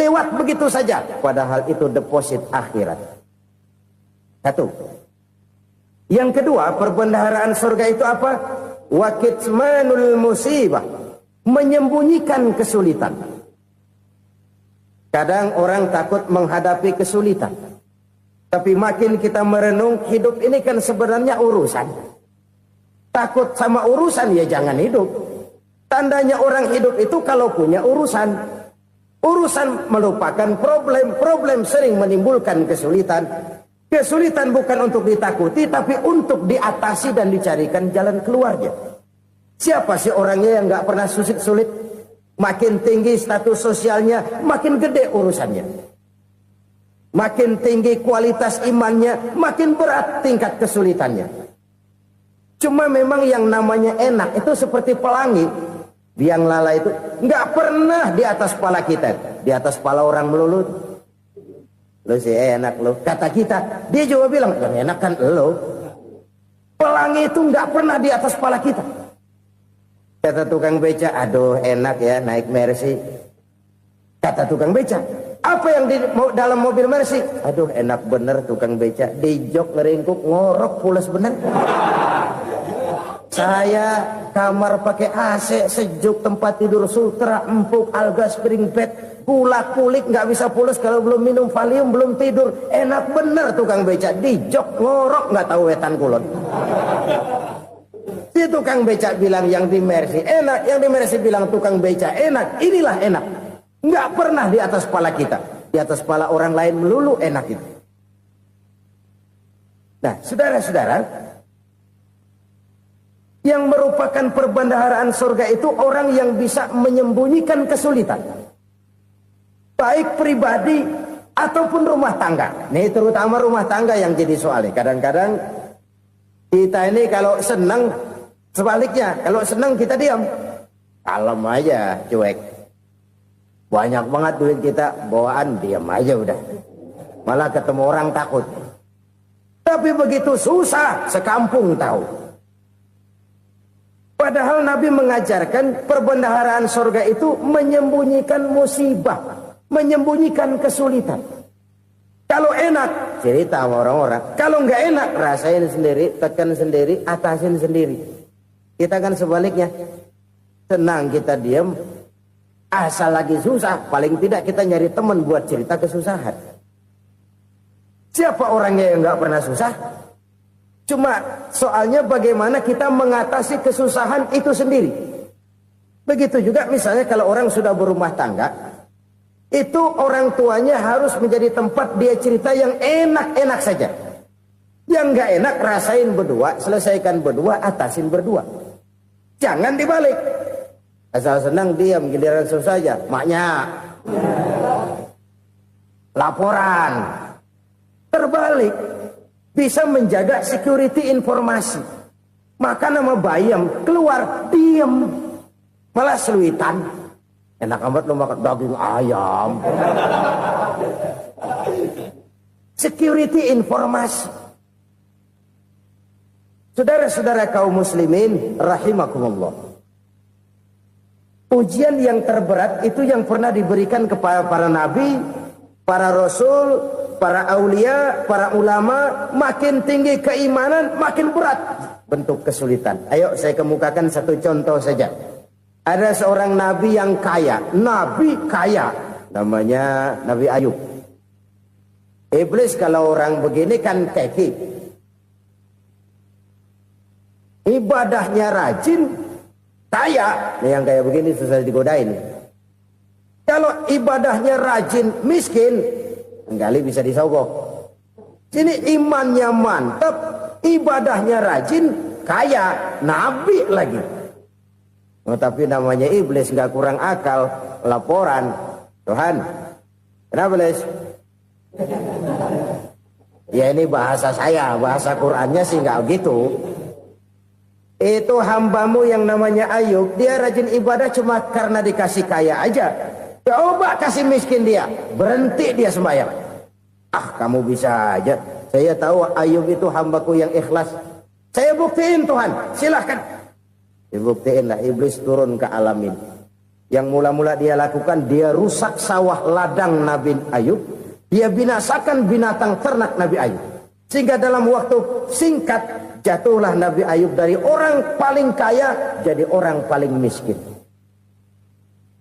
lewat begitu saja. Padahal itu deposit akhirat. Satu. Yang kedua, perbendaharaan surga itu apa? Wa kitmanul musibah, menyembunyikan kesulitan. Kadang orang takut menghadapi kesulitan. Tapi makin kita merenung, hidup ini kan sebenarnya urusan. Takut sama urusan, ya jangan hidup. Tandanya orang hidup itu kalau punya urusan. Urusan melupakan problem. Problem sering menimbulkan kesulitan. Kesulitan bukan untuk ditakuti, tapi untuk diatasi dan dicarikan jalan keluarnya. Siapa sih orangnya yang nggak pernah sulit-sulit? Makin tinggi status sosialnya, makin gede urusannya. Makin tinggi kualitas imannya, makin berat tingkat kesulitannya. Cuma memang yang namanya enak itu seperti pelangi. Biang lala itu nggak pernah di atas kepala kita, di atas kepala orang melulu. Lo sih enak lo, kata kita. Dia juga bilang, yang enak kan lo. Pelangi itu nggak pernah di atas kepala kita. Kata tukang beca, aduh enak ya naik Mercy. Kata tukang beca, apa yang di dalam mobil Mercy? Aduh enak bener tukang beca, di jok ngeringkuk ngorok pulas bener. Saya kamar pakai AC, sejuk, tempat tidur sutra, empuk, alga, spring bed, kulak kulik nggak bisa pulas kalau belum minum Valium, belum tidur. Enak bener tukang beca, di jok ngorok nggak tahu wetan kulon. Si tukang beca bilang yang di Mercy enak, yang di Mercy bilang tukang beca enak. Inilah enak, nggak pernah di atas kepala kita, di atas kepala orang lain melulu enak itu. Nah, saudara-saudara, yang merupakan perbendaharaan surga itu orang yang bisa menyembunyikan kesulitan, baik pribadi ataupun rumah tangga. Nih terutama rumah tangga yang jadi soalnya. Kadang-kadang kita ini kalau senang, sebaliknya kalau senang kita diam, kalem aja, cuek. Banyak banget duit kita, bawaan diam aja udah. Malah ketemu orang takut. Tapi begitu susah, sekampung tahu. Padahal Nabi mengajarkan perbendaharaan surga itu menyembunyikan musibah, menyembunyikan kesulitan. Kalau enak, cerita sama orang-orang. Kalau nggak enak, rasain sendiri, tekan sendiri, atasin sendiri. Kita kan sebaliknya. Senang kita diam, asal lagi susah, paling tidak kita nyari teman buat cerita kesusahan. Siapa orangnya yang nggak pernah susah? Cuma soalnya bagaimana kita mengatasi kesusahan itu sendiri. Begitu juga misalnya kalau orang sudah berumah tangga, itu orang tuanya harus menjadi tempat dia cerita yang enak-enak saja. Yang nggak enak rasain berdua, selesaikan berdua, atasin berdua. Jangan dibalik. Asal senang diam, giliran susah saja. Maknya laporan. Terbalik. Bisa menjaga security informasi. Maka nama bayam keluar diam, malah seluitan. Enak amat lo makan daging ayam. Security informasi. Saudara-saudara kaum muslimin rahimakumullah. Ujian yang terberat itu yang pernah diberikan kepada para nabi, para rasul, para aulia, para ulama. Makin tinggi keimanan, makin berat bentuk kesulitan. Ayo saya kemukakan satu contoh saja. Ada seorang nabi yang kaya, nabi kaya, namanya Nabi Ayub. Iblis kalau orang begini kan keki, ibadahnya rajin, kaya. Nih yang kayak begini susah digodain. Kalau ibadahnya rajin, miskin, kali bisa disogok. Sini imannya mantap, ibadahnya rajin, kaya, nabi lagi. Oh, tapi namanya iblis nggak kurang akal. Laporan, Tuhan, kenapa iblis? Ya ini bahasa saya, bahasa Qurannya sih nggak gitu. Itu hambamu yang namanya Ayub, dia rajin ibadah cuma karena dikasih kaya aja. Coba kasih miskin dia, berhenti dia sembahyang. Ah, kamu bisa aja. Saya tahu Ayub itu hambaku yang ikhlas. Saya buktiin Tuhan, silahkan. Dibuktiin lah, iblis turun ke alam ini. Yang mula-mula dia lakukan, dia rusak sawah ladang Nabi Ayub. Dia binasakan binatang ternak Nabi Ayub. Sehingga dalam waktu singkat, jatuhlah Nabi Ayub dari orang paling kaya jadi orang paling miskin.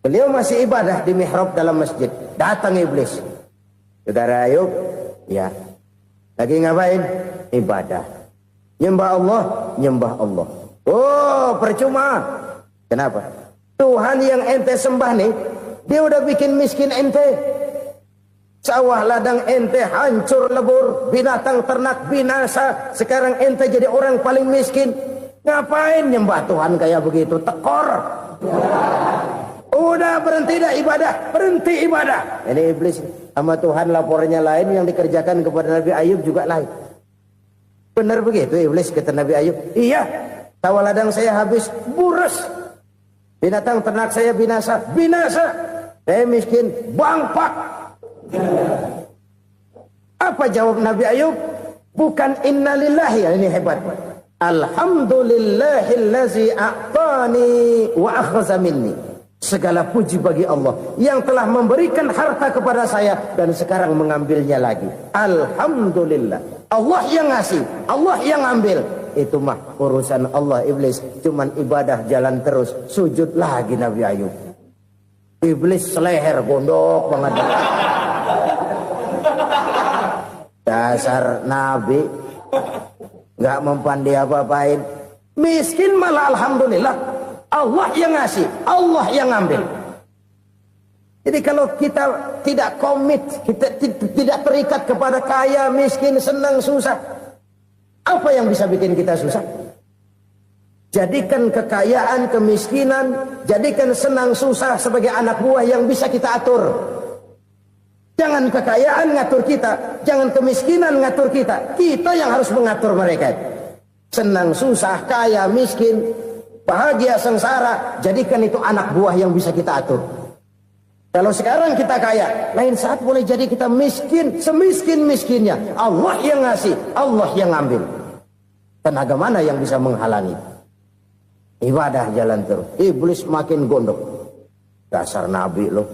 Beliau masih ibadah di mihrab dalam masjid. Datang iblis. Saudara Ayub, ya, lagi ngapain? Ibadah. Nyembah Allah, nyembah Allah. Oh, percuma. Kenapa? Tuhan yang ente sembah nih, dia udah bikin miskin ente. Sawah ladang ente hancur lebur, binatang ternak binasa. Sekarang ente jadi orang paling miskin. Ngapain nyembah Tuhan kayak begitu? Tekor. Udah berhenti dah ibadah, berhenti ibadah. Ini iblis sama Tuhan lapornya lain, yang dikerjakan kepada Nabi Ayub juga lain. Benar begitu iblis kata Nabi Ayub? Iya, sawah ladang saya habis buras. Binatang ternak saya binasa, binasa. Saya miskin, bangpak. Apa jawab Nabi Ayub? Bukan innalillahi, ini hebat. Alhamdulillahillazi a'tani wa akhza minni. Segala puji bagi Allah yang telah memberikan harta kepada saya dan sekarang mengambilnya lagi. Alhamdulillah. Allah yang ngasih, Allah yang ambil. Itu mah urusan Allah. Iblis cuman ibadah jalan terus, sujud lagi Nabi Ayub. Iblis seleher gondok banget. Dasar Nabi nggak mempan dia apa-apain. Miskin malah alhamdulillah. Allah yang ngasih, Allah yang ngambil. Jadi kalau kita tidak komit, kita tidak terikat kepada kaya, miskin, senang, susah, apa yang bisa bikin kita susah? Jadikan kekayaan, kemiskinan, jadikan senang, susah sebagai anak buah yang bisa kita atur. Jangan kekayaan ngatur kita, jangan kemiskinan ngatur kita. Kita yang harus mengatur mereka. Senang, susah, kaya, miskin, bahagia, sengsara, jadikan itu anak buah yang bisa kita atur. Kalau sekarang kita kaya, lain saat boleh jadi kita miskin, semiskin-miskinnya. Allah yang ngasih, Allah yang ngambil. Tenaga mana yang bisa menghalangi? Ibadah jalan terus. Iblis makin gondok. Dasar Nabi loh.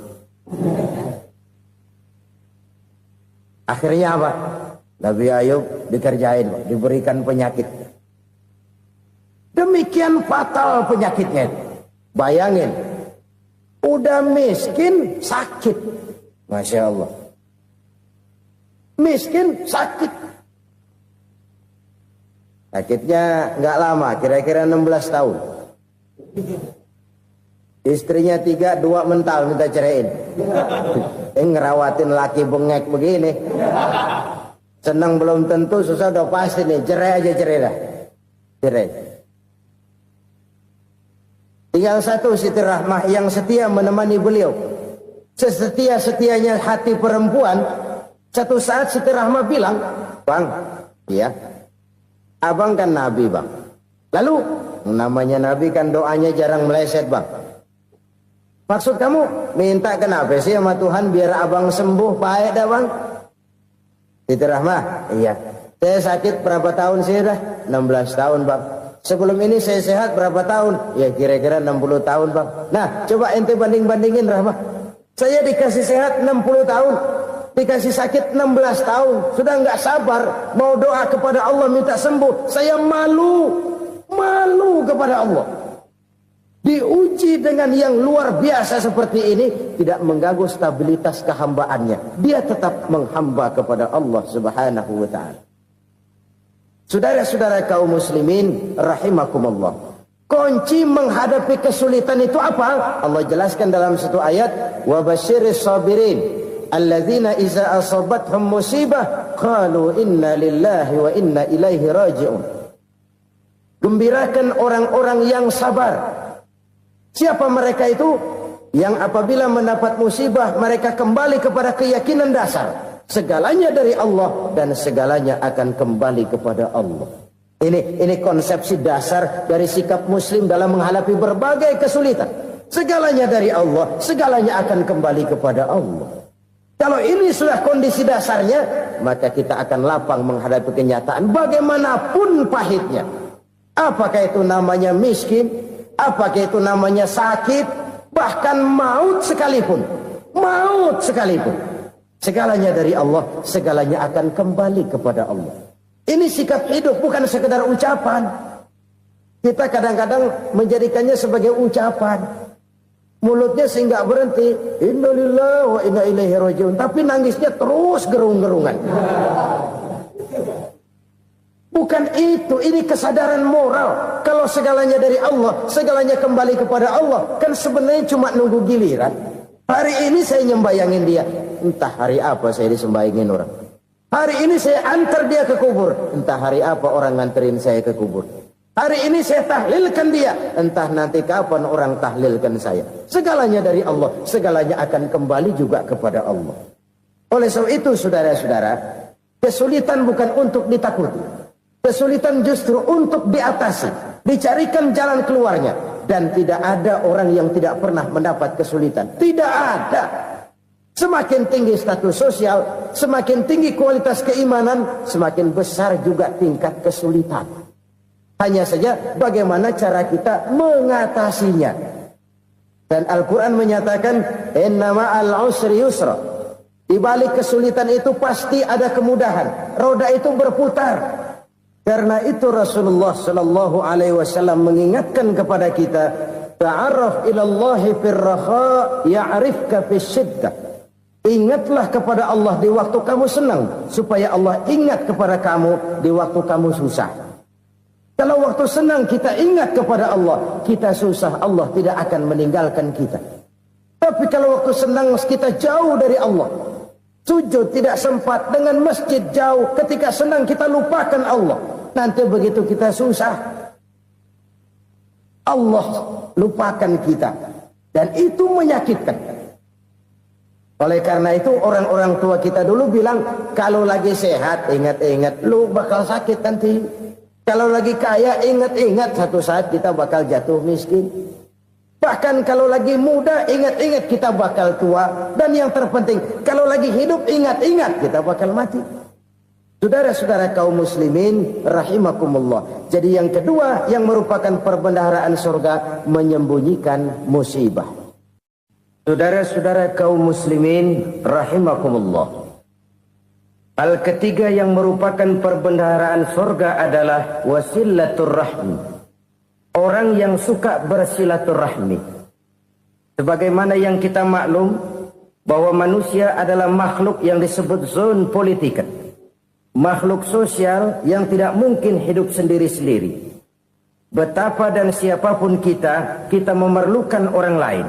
Akhirnya apa? Nabi Ayub dikerjain, diberikan penyakit. Demikian fatal penyakitnya. Bayangin, udah miskin sakit. Masya Allah. Miskin sakit. Sakitnya nggak lama, kira-kira 16 tahun. Istrinya 3, 2 mental minta ceraiin. Ngerawatin laki bengek begini. Senang belum tentu, susah udah pasti nih. Cerai aja, cerai dah. Cerai. Tinggal satu Siti Rahmah yang setia menemani beliau. Sesetia-setianya hati perempuan. Satu saat Siti Rahmah bilang, "Bang, ya, abang kan Nabi, Bang. Lalu, namanya Nabi kan doanya jarang meleset, Bang. Maksud kamu minta kenapa sih sama Tuhan biar abang sembuh, baik dah, Bang?" Siti Rahmah, "Iya. Saya sakit berapa tahun sih dah? 16 tahun, Bang. Sebelum ini saya sehat berapa tahun? Ya kira-kira 60 tahun, Bang. Nah, coba ente banding-bandingin, Rahmah. Saya dikasih sehat 60 tahun, dikasih sakit 16 tahun. Sudah nggak sabar mau doa kepada Allah minta sembuh. Saya malu kepada Allah. Diuji dengan yang luar biasa seperti ini, tidak mengganggu stabilitas kehambaannya. Dia tetap menghamba kepada Allah Subhanahu wa ta'ala. Saudara-saudara kaum muslimin rahimakumullah. Kunci menghadapi kesulitan itu apa? Allah jelaskan dalam satu ayat, wa basyiris sabirin alladzina iza asabathum musibah qalu inna lillahi wa inna ilaihi raji'un. Gembirakan orang-orang yang sabar. Siapa mereka itu? Yang apabila mendapat musibah mereka kembali kepada keyakinan dasar. Segalanya dari Allah dan segalanya akan kembali kepada Allah. Ini konsepsi dasar dari sikap muslim dalam menghadapi berbagai kesulitan. Segalanya dari Allah, segalanya akan kembali kepada Allah. Kalau ini sudah kondisi dasarnya, maka kita akan lapang menghadapi kenyataan bagaimanapun pahitnya. Apakah itu namanya miskin? Apakah itu namanya sakit? bahkan maut sekalipun, segalanya dari Allah, segalanya akan kembali kepada Allah. Ini sikap hidup, bukan sekedar ucapan. Kita kadang-kadang menjadikannya sebagai ucapan. Mulutnya sehingga berhenti, innalillahi wa inna ilaihi rajiun, tapi nangisnya terus gerung-gerungan. Bukan itu, ini kesadaran moral. Kalau segalanya dari Allah, segalanya kembali kepada Allah, kan sebenarnya cuma nunggu giliran. Hari ini saya nyembayangin dia, entah hari apa saya disembayangin orang. Hari ini saya antar dia ke kubur, entah hari apa orang nganterin saya ke kubur. Hari ini saya tahlilkan dia, entah nanti kapan orang tahlilkan saya. Segalanya dari Allah, segalanya akan kembali juga kepada Allah. Oleh sebab itu saudara-saudara, kesulitan bukan untuk ditakuti. Kesulitan justru untuk diatasi, dicarikan jalan keluarnya. Dan tidak ada orang yang tidak pernah mendapat kesulitan. Tidak ada. Semakin tinggi status sosial, semakin tinggi kualitas keimanan, semakin besar juga tingkat kesulitan. Hanya saja bagaimana cara kita mengatasinya. Dan Al-Quran menyatakan, inna ma'al usri yusra. Di balik kesulitan itu pasti ada kemudahan. Roda itu berputar. Karena itu Rasulullah sallallahu alaihi wasallam mengingatkan kepada kita, ta'arraf ila Allah fir raha ya'rifka fis syiddah. Ingatlah kepada Allah di waktu kamu senang, supaya Allah ingat kepada kamu di waktu kamu susah. Kalau waktu senang kita ingat kepada Allah, kita susah, Allah tidak akan meninggalkan kita. Tapi kalau waktu senang kita jauh dari Allah, sujud tidak sempat, dengan masjid jauh, ketika senang kita lupakan Allah. Nanti begitu kita susah, Allah lupakan kita. Dan itu menyakitkan. Oleh karena itu orang-orang tua kita dulu bilang, kalau lagi sehat ingat-ingat lu bakal sakit nanti. Kalau lagi kaya ingat-ingat satu saat kita bakal jatuh miskin. Bahkan kalau lagi muda ingat-ingat kita bakal tua. Dan yang terpenting, kalau lagi hidup ingat-ingat kita bakal mati. Saudara-saudara kaum muslimin rahimakumullah. Jadi yang kedua yang merupakan perbendaharaan surga, menyembunyikan musibah. Saudara-saudara kaum muslimin rahimakumullah. Hal ketiga yang merupakan perbendaharaan surga adalah wasilatur rahmi. Orang yang suka bersilaturahmi. Sebagaimana yang kita maklum bahwa manusia adalah makhluk yang disebut zon politika. Makhluk sosial yang tidak mungkin hidup sendiri-sendiri. Betapa dan siapapun kita memerlukan orang lain.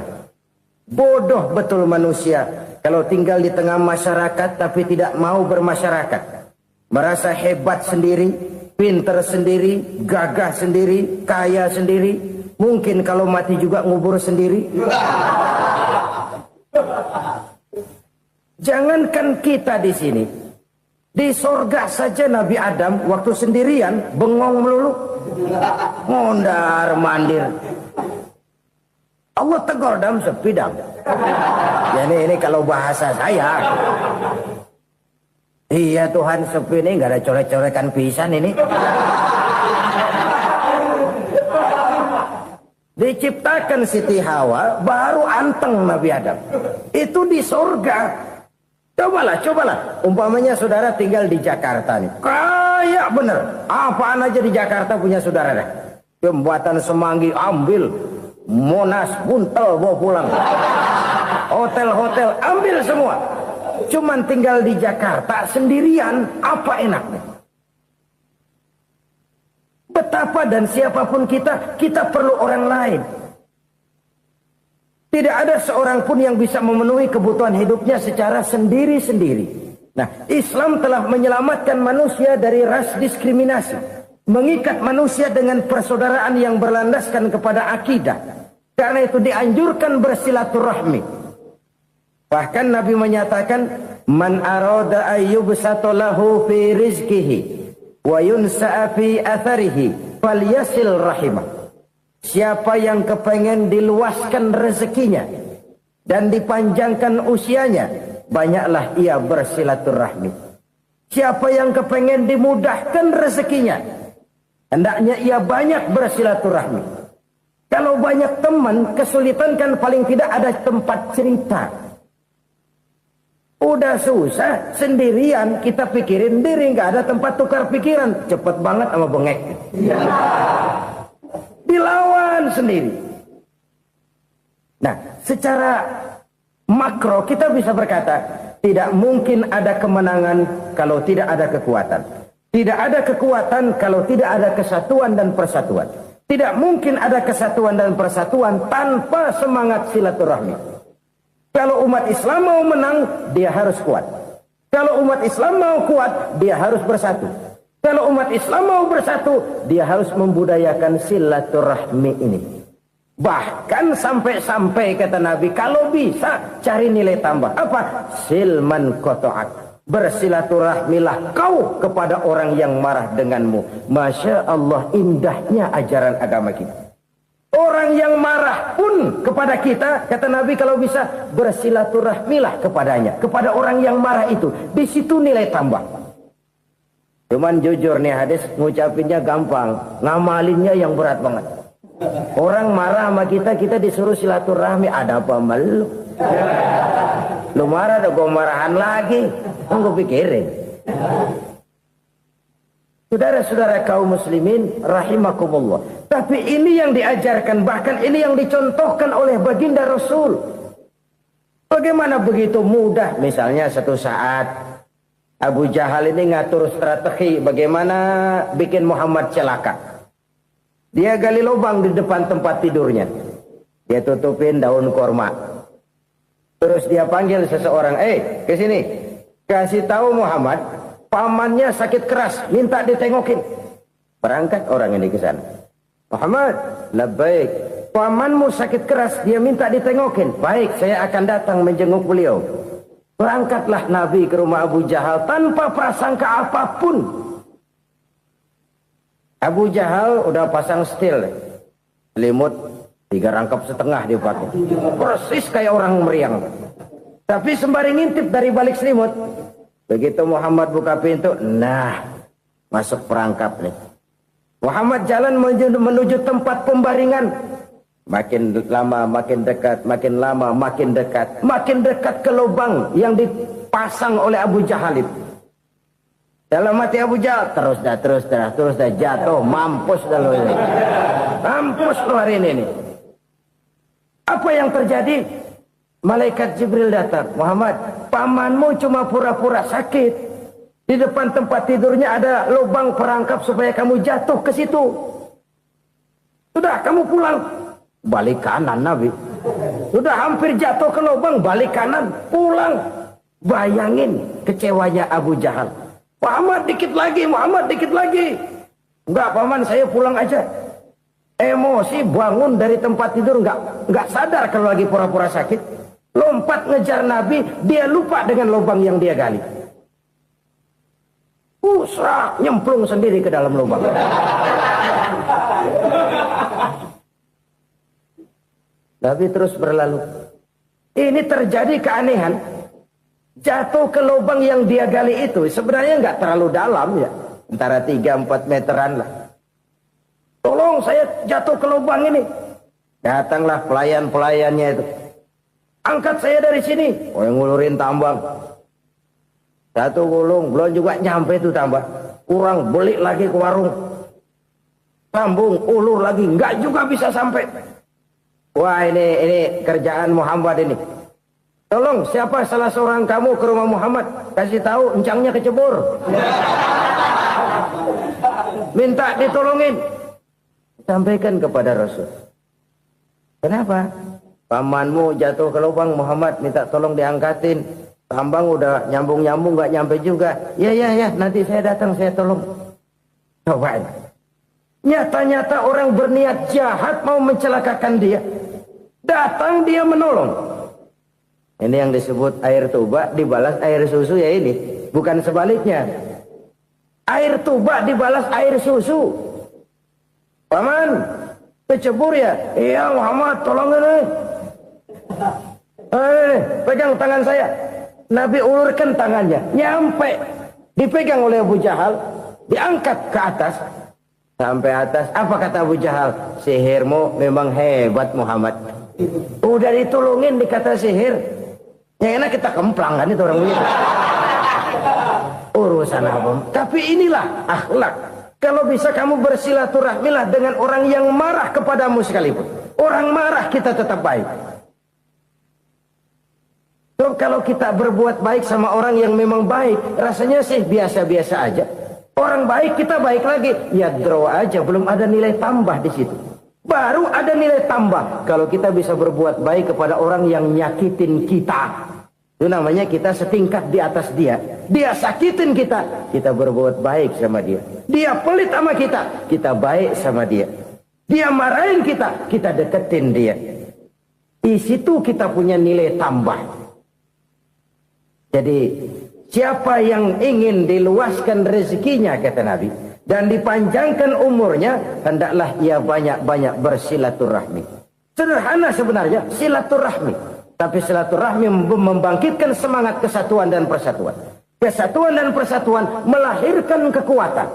Bodoh betul manusia kalau tinggal di tengah masyarakat tapi tidak mau bermasyarakat. Merasa hebat sendiri, pinter sendiri, gagah sendiri, kaya sendiri. Mungkin kalau mati juga ngubur sendiri. Jangankan kita di sini. Di sorga saja Nabi Adam waktu sendirian bengong melulu, mondar mandir. Allah tegur dalam sepi dam. Ya ini kalau bahasa saya. Iya Tuhan, sepi ini nggak ada coret-corekan pisan ini. Diciptakan Siti Hawa baru anteng Nabi Adam. Itu di sorga. Cobalah. Umpamanya saudara tinggal di Jakarta nih. Kayak bener. Apaan aja di Jakarta punya saudara dah. Jembatan Semanggi ambil. Monas, Buntel bawa pulang. Hotel-hotel ambil semua. Cuman tinggal di Jakarta sendirian. Apa enaknya? Betapa dan siapapun kita perlu orang lain. Tidak ada seorang pun yang bisa memenuhi kebutuhan hidupnya secara sendiri-sendiri. Nah, Islam telah menyelamatkan manusia dari ras diskriminasi. Mengikat manusia dengan persaudaraan yang berlandaskan kepada akidah. Karena itu dianjurkan bersilaturahmi. Bahkan Nabi menyatakan, man arada ayyubsata lahu fi rizqihi wa yunsa'a fi atharihi falyasil rahimah. Siapa yang kepengen diluaskan rezekinya dan dipanjangkan usianya, banyaklah ia bersilaturahmi. Siapa yang kepengen dimudahkan rezekinya, hendaknya ia banyak bersilaturahmi. Kalau banyak teman, kesulitan kan paling tidak ada tempat cerita. Udah susah, sendirian kita pikirin diri, nggak ada tempat tukar pikiran. Cepet banget sama bengek. Dilawan sendiri. Nah, secara makro kita bisa berkata, tidak mungkin ada kemenangan kalau tidak ada kekuatan. Tidak ada kekuatan kalau tidak ada kesatuan dan persatuan. Tidak mungkin ada kesatuan dan persatuan tanpa semangat silaturahmi. Kalau umat Islam mau menang, dia harus kuat. Kalau umat Islam mau kuat, dia harus bersatu. Kalau umat Islam mau bersatu, dia harus membudayakan silaturahmi ini. Bahkan sampai-sampai kata Nabi, kalau bisa cari nilai tambah. Apa? Silman koto'ak. Bersilaturahmilah kau kepada orang yang marah denganmu. Masya Allah, indahnya ajaran agama kita. Orang yang marah pun kepada kita, kata Nabi, kalau bisa bersilaturahmilah kepadanya, kepada orang yang marah itu. Di situ nilai tambah. Cuman jujur nih hadis, ngucapinnya gampang, ngamalinnya yang berat banget. Orang marah sama kita, kita disuruh silaturahmi, ada apa malu? Lu marah, ada gue marahan lagi. Tunggu pikirin. Saudara-saudara kaum muslimin rahimakumullah. Tapi ini yang diajarkan, bahkan ini yang dicontohkan oleh baginda Rasul. Bagaimana begitu mudah, misalnya satu saat Abu Jahal ini ngatur strategi bagaimana bikin Muhammad celaka. Dia gali lubang di depan tempat tidurnya. Dia tutupin daun korma. Terus dia panggil seseorang, ke sini. Kasih tahu Muhammad, pamannya sakit keras, minta ditengokin. Berangkat orang ini ke sana. Muhammad, labbaik. Pamanmu sakit keras, dia minta ditengokin. Baik, saya akan datang menjenguk beliau. Berangkatlah Nabi ke rumah Abu Jahal tanpa prasangka apapun. Abu Jahal udah pasang setil, selimut 3 rangkap setengah dipakai. Persis kayak orang meriang. Tapi sembari ngintip dari balik selimut, begitu Muhammad buka pintu, nah, masuk perangkap nih. Muhammad jalan menuju tempat pembaringan. Makin lama makin dekat, makin lama makin dekat. Makin dekat ke lubang yang dipasang oleh Abu Jahal itu. Dalam hati Abu Jahal, terus dah jatuh, mampus dah lo ini. Mampus lo hari ini. Apa yang terjadi? Malaikat Jibril datang. Muhammad, pamanmu cuma pura-pura sakit. Di depan tempat tidurnya ada lubang perangkap supaya kamu jatuh ke situ. Sudah, kamu pulang. Balik kanan Nabi. Sudah hampir jatuh ke lubang, balik kanan, pulang. Bayangin kecewanya Abu Jahal. Muhammad dikit lagi, Muhammad dikit lagi. Enggak paman, saya pulang aja. Emosi bangun dari tempat tidur, enggak sadar kalau lagi pura-pura sakit. Lompat ngejar Nabi, dia lupa dengan lubang yang dia gali. Serak, nyemplung sendiri ke dalam lubang. Nabi terus berlalu. Ini terjadi keanehan. Jatuh ke lubang yang dia gali itu sebenarnya nggak terlalu dalam ya, antara 3-4 meteran lah. Tolong saya jatuh ke lubang ini. Datanglah pelayan-pelayannya itu. Angkat saya dari sini. Oh, yang ngulurin tambang. Satu gulung, belum juga nyampe itu tambang. Kurang, beli lagi ke warung. Sambung, ulur lagi, nggak juga bisa sampai. Wah, ini kerjaan Muhammad ini. Tolong, siapa salah seorang kamu ke rumah Muhammad? Kasih tahu, encangnya kecebur. Minta ditolongin. Sampaikan kepada Rasul. Kenapa? Pamanmu jatuh ke lubang, Muhammad minta tolong diangkatin. Tambang udah nyambung-nyambung nggak nyampe juga. Ya, nanti saya datang, saya tolong. Coba. Nyata-nyata orang berniat jahat mau mencelakakan dia. Datang dia menolong. Ini yang disebut air tuba dibalas air susu ya ini. Bukan sebaliknya. Air tuba dibalas air susu. Paman, kecebur ya? Iya Muhammad, tolong ini. Pegang tangan saya. Nabi ulurkan tangannya. Nyampe. Dipegang oleh Abu Jahal. Diangkat ke atas. Sampai atas, apa kata Abu Jahal? Sihirmu memang hebat Muhammad. Udah ditolongin dikata sihir. Yang enak kita kemplang kan itu orang begitu. Urusan apa? Tapi inilah akhlak. Kalau bisa kamu bersilaturahmilah dengan orang yang marah kepadamu sekalipun. Orang marah kita tetap baik. So, kalau kita berbuat baik sama orang yang memang baik, rasanya sih biasa-biasa aja. Orang baik kita baik lagi, ya draw aja, belum ada nilai tambah di situ. Baru ada nilai tambah kalau kita bisa berbuat baik kepada orang yang nyakitin kita. Itu namanya kita setingkat di atas dia. Dia sakitin kita, kita berbuat baik sama dia. Dia pelit sama kita, kita baik sama dia. Dia marahin kita, kita deketin dia. Di situ kita punya nilai tambah. Jadi siapa yang ingin diluaskan rezekinya, kata Nabi, dan dipanjangkan umurnya, hendaklah ia banyak-banyak bersilaturahmi. Sederhana sebenarnya silaturahmi. Tapi silaturahmi membangkitkan semangat kesatuan dan persatuan. Kesatuan dan persatuan melahirkan kekuatan.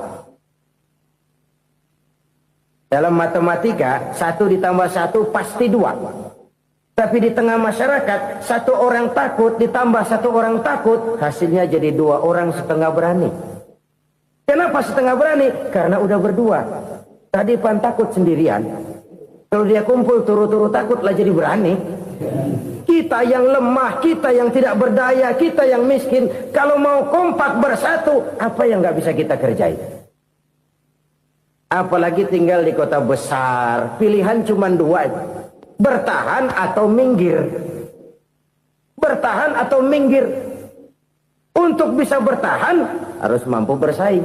Dalam matematika, 1 ditambah 1 pasti 2. Tapi di tengah masyarakat, 1 orang takut ditambah 1 orang takut, hasilnya jadi 2 orang setengah berani. Kenapa setengah berani? Karena udah berdua. Tadi pan takut sendirian. Kalau dia kumpul turu-turu takut lah jadi berani. Kita yang lemah, kita yang tidak berdaya, kita yang miskin, kalau mau kompak bersatu, apa yang nggak bisa kita kerjain? Apalagi tinggal di kota besar, pilihan cuma 2, bertahan atau minggir. Bertahan atau minggir. Untuk bisa bertahan harus mampu bersaing.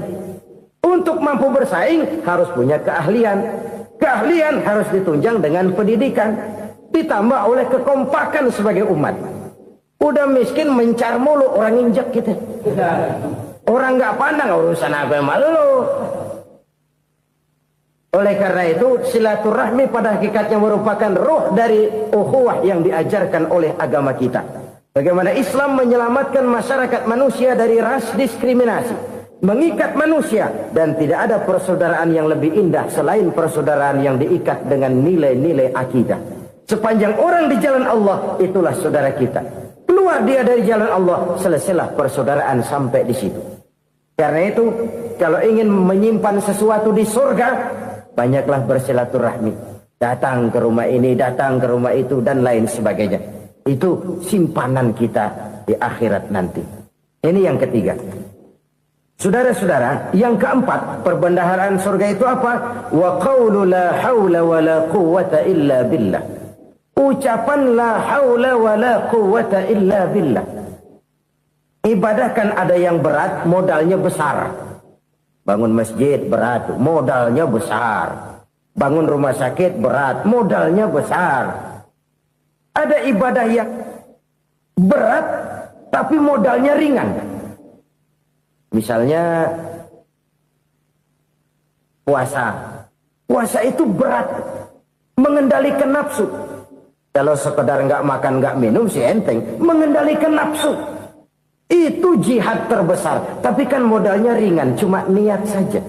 Untuk mampu bersaing harus punya keahlian. Keahlian harus ditunjang dengan pendidikan, ditambah oleh kekompakan sebagai umat. Udah miskin mencar mulu, orang injek kita. Orang nggak pandang urusan apa malu. Oleh karena itu silaturahmi pada hakikatnya merupakan roh dari ukhuwah yang diajarkan oleh agama kita. Bagaimana Islam menyelamatkan masyarakat manusia dari ras diskriminasi, mengikat manusia, dan tidak ada persaudaraan yang lebih indah selain persaudaraan yang diikat dengan nilai-nilai akidah. Sepanjang orang di jalan Allah, itulah saudara kita. Keluar dia dari jalan Allah, selesailah persaudaraan sampai di situ. Karena itu, kalau ingin menyimpan sesuatu di surga, banyaklah bersilaturahmi. Datang ke rumah ini, datang ke rumah itu, dan lain sebagainya. Itu simpanan kita di akhirat nanti. Ini yang ketiga. Saudara-saudara, yang keempat, perbendaharaan surga itu apa? Wa qawlu la hawla wa la quwwata illa billah. Ucapan la haula wa la quwwata illa billah. Ibadah kan ada yang berat, modalnya besar. Bangun masjid berat, modalnya besar. Bangun rumah sakit berat, modalnya besar. Ada ibadah yang berat, tapi modalnya ringan. Misalnya puasa. Puasa itu berat, mengendalikan nafsu. Kalau sekedar nggak makan nggak minum sih enteng, mengendalikan nafsu itu jihad terbesar. Tapi kan modalnya ringan, cuma niat saja.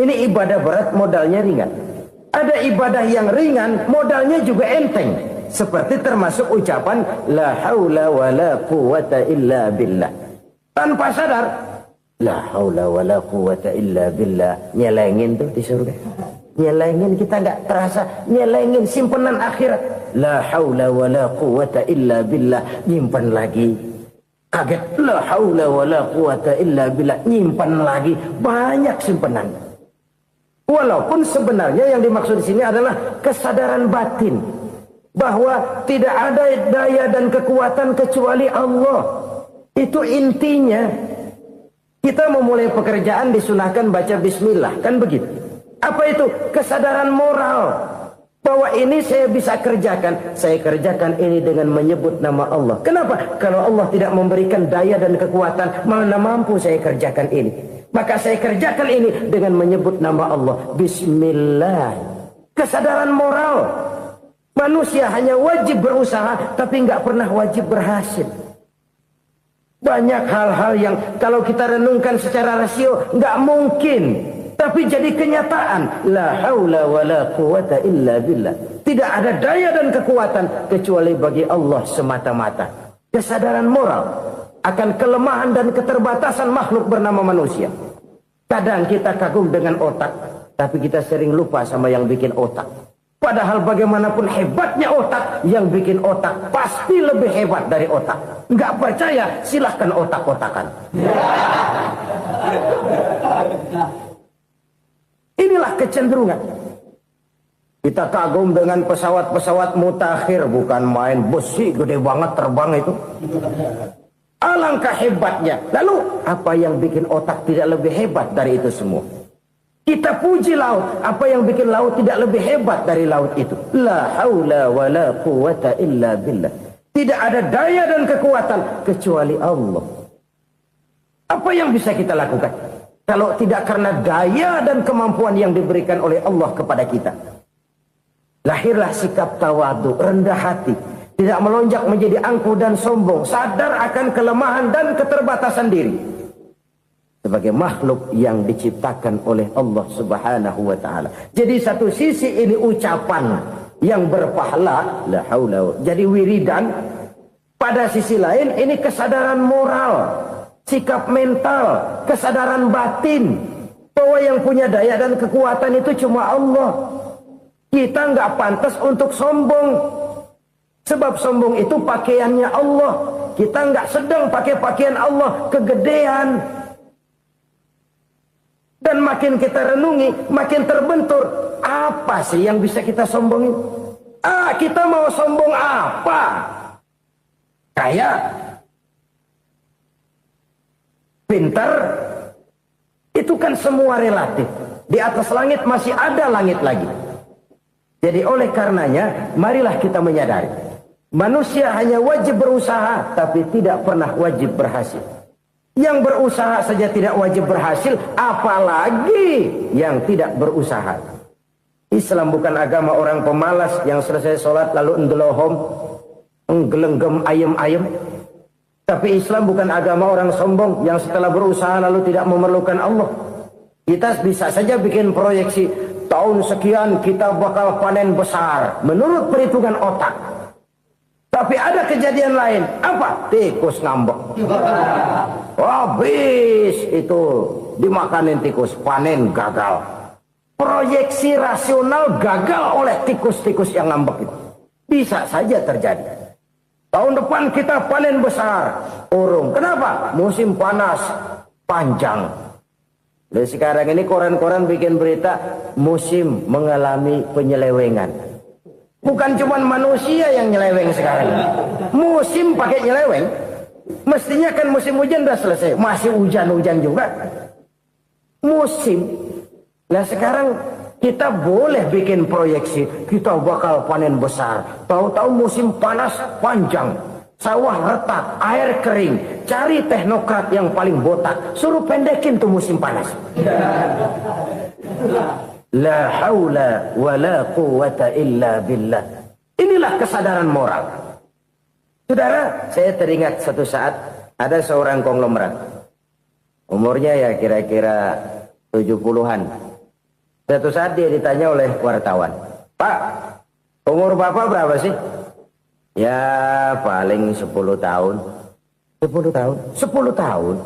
Ini ibadah berat, modalnya ringan. Ada ibadah yang ringan, modalnya juga enteng. Seperti termasuk ucapan la haula wa la quwwata illa billah. Tanpa sadar, la haula wa la quwwata illa billah, nyelengin tuh di surga. Nyelengin, kita nggak terasa, nyelengin simpenan akhirat. La haula wa la quwwata illa billah, nyimpan lagi. Kaget, la haula wa la quwwata illa billah, nyimpan lagi. Banyak simpenan. Walaupun sebenarnya yang dimaksud di sini adalah kesadaran batin bahwa tidak ada daya dan kekuatan kecuali Allah. Itu intinya. Kita memulai pekerjaan disunahkan baca bismillah, kan begitu? Apa itu? Kesadaran moral bahwa ini saya bisa kerjakan. Saya kerjakan ini dengan menyebut nama Allah. Kenapa? Kalau Allah tidak memberikan daya dan kekuatan, mana mampu saya kerjakan ini. Maka saya kerjakan ini dengan menyebut nama Allah. Bismillah. Kesadaran moral. Manusia hanya wajib berusaha, tapi nggak pernah wajib berhasil. Banyak hal-hal yang kalau kita renungkan secara rasio nggak mungkin Tapi jadi kenyataan, la haula wala quwata illa billah. Tidak ada daya dan kekuatan kecuali bagi Allah semata-mata. Kesadaran moral akan kelemahan dan keterbatasan makhluk bernama manusia. Kadang kita kagum dengan otak, tapi kita sering lupa sama yang bikin otak. Padahal bagaimanapun hebatnya otak, yang bikin otak pasti lebih hebat dari otak. Nggak percaya, silahkan otak-otakan. Inilah kecenderungan. Kita kagum dengan pesawat-pesawat mutakhir, bukan main, besi gede banget terbang itu. Alangkah hebatnya. Lalu apa yang bikin otak tidak lebih hebat dari itu semua? Kita puji laut, apa yang bikin laut tidak lebih hebat dari laut itu? La haula wala quwata illa billah. Tidak ada daya dan kekuatan kecuali Allah. Apa yang bisa kita lakukan kalau tidak karena daya dan kemampuan yang diberikan oleh Allah kepada kita? Lahirlah sikap tawadu, rendah hati, tidak melonjak menjadi angkuh dan sombong, sadar akan kelemahan dan keterbatasan diri. Sebagai makhluk yang diciptakan oleh Allah Subhanahu wa taala. Jadi satu sisi ini ucapan yang berpahala, la haula, jadi wiridan. Pada sisi lain ini kesadaran moral, sikap mental, kesadaran batin bahwa yang punya daya dan kekuatan itu cuma Allah. Kita nggak pantas untuk sombong, sebab sombong itu pakaiannya Allah. Kita nggak sedang pakai pakaian Allah, kegedean. Dan makin kita renungi, makin terbentur. Apa sih yang bisa kita sombongin? Kita mau sombong apa? Kaya, pintar, itu kan semua relatif. Di atas langit masih ada langit lagi. Jadi oleh karenanya, marilah kita menyadari. Manusia hanya wajib berusaha, tapi tidak pernah wajib berhasil. Yang berusaha saja tidak wajib berhasil, apalagi yang tidak berusaha. Islam bukan agama orang pemalas yang selesai sholat lalu endelohom, nggelenggem ayem-ayem. Tapi Islam bukan agama orang sombong yang setelah berusaha lalu tidak memerlukan Allah. Kita bisa saja bikin proyeksi, tahun sekian kita bakal panen besar menurut perhitungan otak. Tapi ada kejadian lain. Apa? Tikus ngambek. Habis itu dimakanin tikus, panen gagal. Proyeksi rasional gagal oleh tikus-tikus yang ngambek itu. Bisa saja terjadi. Tahun depan kita panen besar, urung. Kenapa? Musim panas panjang. Dan sekarang ini koran-koran bikin berita musim mengalami penyelewengan. Bukan cuma manusia yang nyeleweng sekarang. Musim pakai nyeleweng. Mestinya kan musim hujan udah selesai. Masih hujan-hujan juga. Musim. Nah sekarang kita boleh bikin proyeksi. Kita bakal panen besar. Tahu-tahu musim panas panjang. Sawah retak, air kering. Cari teknokrat yang paling botak. Suruh pendekin tuh musim panas. La haula wa la quwata illa billah. Inilah kesadaran moral. Saudara, saya teringat satu saat ada seorang konglomerat. Umurnya ya kira-kira 70-an. Satu saat dia ditanya oleh wartawan, "Pak, umur Bapak berapa sih?" "Ya paling 10 tahun." 10 tahun? 10 tahun?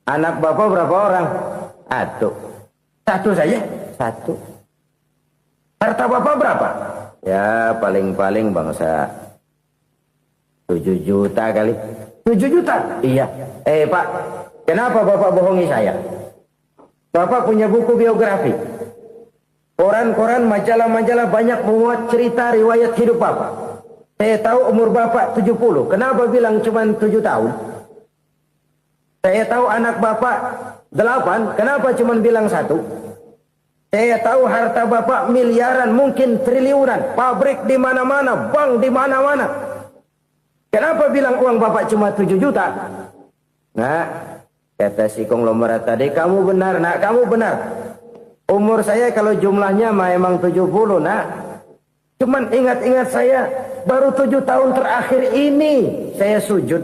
Anak Bapak berapa orang? Satu saja? Satu. Harta Bapak berapa? Ya paling-paling bangsa 7 juta kali. 7 juta? Iya. Pak, kenapa Bapak bohongi saya? Bapak punya buku biografi. Koran-koran, majalah-majalah banyak memuat cerita riwayat hidup Bapak. Saya tahu umur Bapak 70. Kenapa bilang cuma 7 tahun? Saya tahu anak Bapak 8. Kenapa cuma bilang 1? Saya tahu harta Bapak miliaran, mungkin triliunan. Pabrik di mana-mana, bank di mana-mana. Kenapa bilang uang Bapak cuma 7 juta? Nah, kata si konglomerat tadi, kamu benar, nak, kamu benar. Umur saya kalau jumlahnya memang 70, nak. Cuman ingat-ingat saya, baru 7 tahun terakhir ini saya sujud.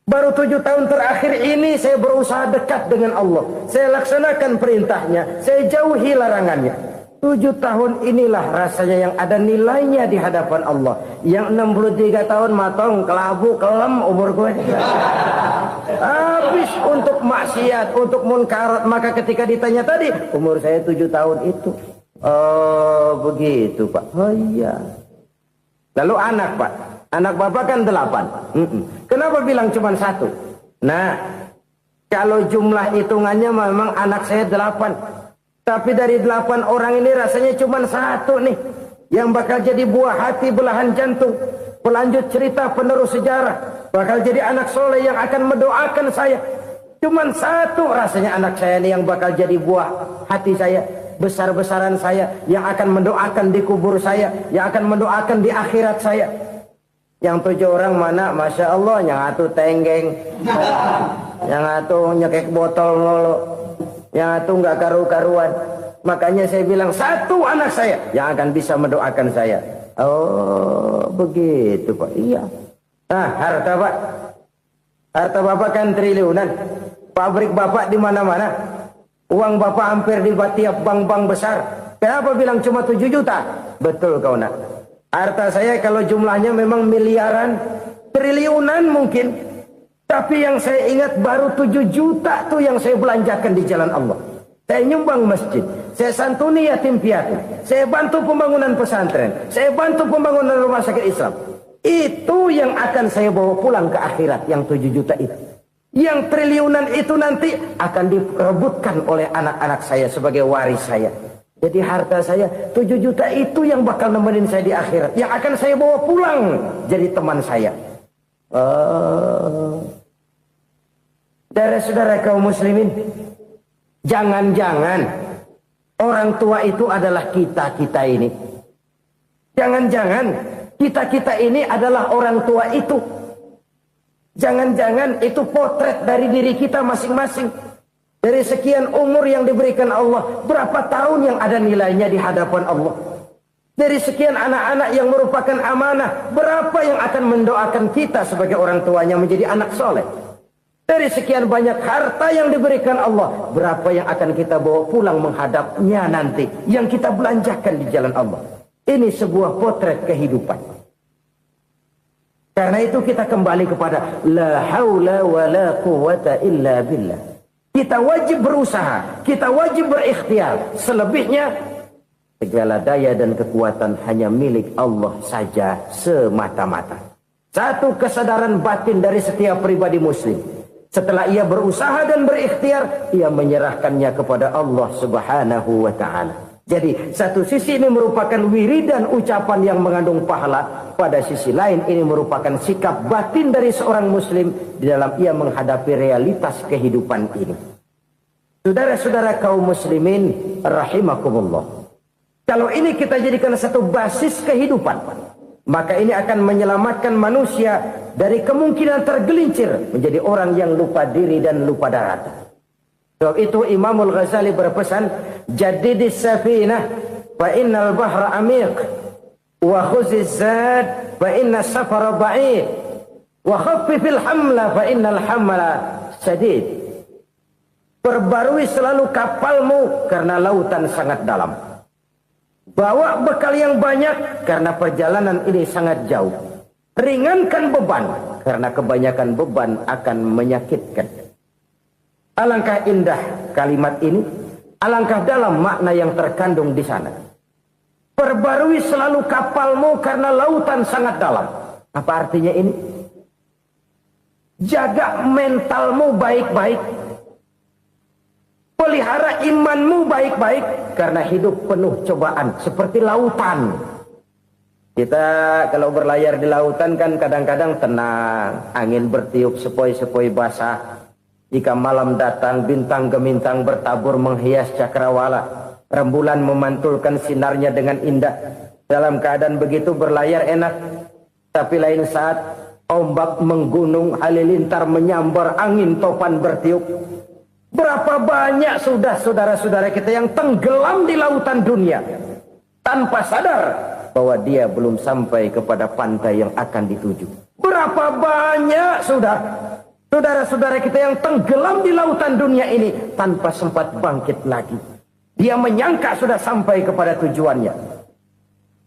Baru 7 tahun terakhir ini saya berusaha dekat dengan Allah. Saya laksanakan perintahnya. Saya jauhi larangannya. 7 tahun inilah rasanya yang ada nilainya di hadapan Allah. Yang 63 tahun matong, kelabu, kelem umur gue. Habis untuk maksiat, untuk munkarat. Maka ketika ditanya tadi, umur saya 7 tahun itu. Oh begitu Pak. Oh iya. Lalu anak Pak. Anak bapak kan 8. Kenapa bilang cuma 1? Nah, kalau jumlah hitungannya memang anak saya 8. Tapi dari 8 orang ini rasanya cuma 1 nih. Yang bakal jadi buah hati, belahan jantung. Pelanjut cerita, penerus sejarah. Bakal jadi anak soleh yang akan mendoakan saya. Cuma 1 rasanya anak saya ini yang bakal jadi buah hati saya. Besar-besaran saya. Yang akan mendoakan di kubur saya. Yang akan mendoakan di akhirat saya. Yang 7 orang mana, Masya Allah, yang atu tenggeng, yang atu nyekek botol mulu, yang atu nggak karu-karuan. Makanya saya bilang 1 anak saya yang akan bisa mendoakan saya. Oh begitu Pak. Iya. Nah harta Pak, harta Bapak kan triliunan, pabrik Bapak di mana-mana, uang Bapak hampir di tiap bank-bank besar. Kenapa bilang cuma 7 juta? Betul kau nak. Harta saya kalau jumlahnya memang miliaran, triliunan mungkin. Tapi yang saya ingat baru 7 juta tuh yang saya belanjakan di jalan Allah. Saya nyumbang masjid, saya santuni yatim piatu, saya bantu pembangunan pesantren, saya bantu pembangunan rumah sakit Islam. Itu yang akan saya bawa pulang ke akhirat, yang 7 juta itu. Yang triliunan itu nanti akan diperebutkan oleh anak-anak saya sebagai waris saya. Jadi harta saya 7 juta itu yang bakal nemenin saya di akhirat. Yang akan saya bawa pulang jadi teman saya. Saudara-saudara kaum muslimin, jangan-jangan orang tua itu adalah kita-kita ini. Jangan-jangan kita-kita ini adalah orang tua itu. Jangan-jangan itu potret dari diri kita masing-masing. Dari sekian umur yang diberikan Allah, berapa tahun yang ada nilainya di hadapan Allah? Dari sekian anak-anak yang merupakan amanah, berapa yang akan mendoakan kita sebagai orang tuanya menjadi anak soleh? Dari sekian banyak harta yang diberikan Allah, berapa yang akan kita bawa pulang menghadapnya nanti, yang kita belanjakan di jalan Allah? Ini sebuah potret kehidupan. Karena itu kita kembali kepada la haula wa la quwata illa billah. Kita wajib berusaha, kita wajib berikhtiar. Selebihnya, segala daya dan kekuatan hanya milik Allah saja semata-mata. Satu kesadaran batin dari setiap pribadi muslim. Setelah ia berusaha dan berikhtiar, ia menyerahkannya kepada Allah Subhanahu wa ta'ala. Jadi, satu sisi ini merupakan wiridan ucapan yang mengandung pahala. Pada sisi lain, ini merupakan sikap batin dari seorang muslim di dalam ia menghadapi realitas kehidupan ini. Saudara-saudara kaum muslimin rahimakumullah. Kalau ini kita jadikan satu basis kehidupan, maka ini akan menyelamatkan manusia dari kemungkinan tergelincir menjadi orang yang lupa diri dan lupa darat. Sebab itu Imamul Ghazali berpesan, jadidis safinah fa innal bahra amiq wa khuziz zad fa inna safara ba'id wa khaffifil hamla fa innal hamla sadid. Perbarui selalu kapalmu karena lautan sangat dalam. Bawa bekal yang banyak karena perjalanan ini sangat jauh. Ringankan beban karena kebanyakan beban akan menyakitkan. Alangkah indah kalimat ini, alangkah dalam makna yang terkandung di sana. Perbarui selalu kapalmu karena lautan sangat dalam. Apa artinya ini? Jaga mentalmu baik-baik. Pelihara imanmu baik-baik karena hidup penuh cobaan seperti lautan. Kita kalau berlayar di lautan kan kadang-kadang tenang, angin bertiup sepoi-sepoi basah. Jika malam datang, bintang gemintang bertabur menghias cakrawala. Rembulan memantulkan sinarnya dengan indah. Dalam keadaan begitu berlayar enak. Tapi lain saat ombak menggunung, halilintar menyambar, angin topan bertiup. Berapa banyak sudah saudara-saudara kita yang tenggelam di lautan dunia tanpa sadar bahwa dia belum sampai kepada pantai yang akan dituju. Berapa banyak sudah Saudara-saudara kita yang tenggelam di lautan dunia ini tanpa sempat bangkit lagi. Dia menyangka sudah sampai kepada tujuannya.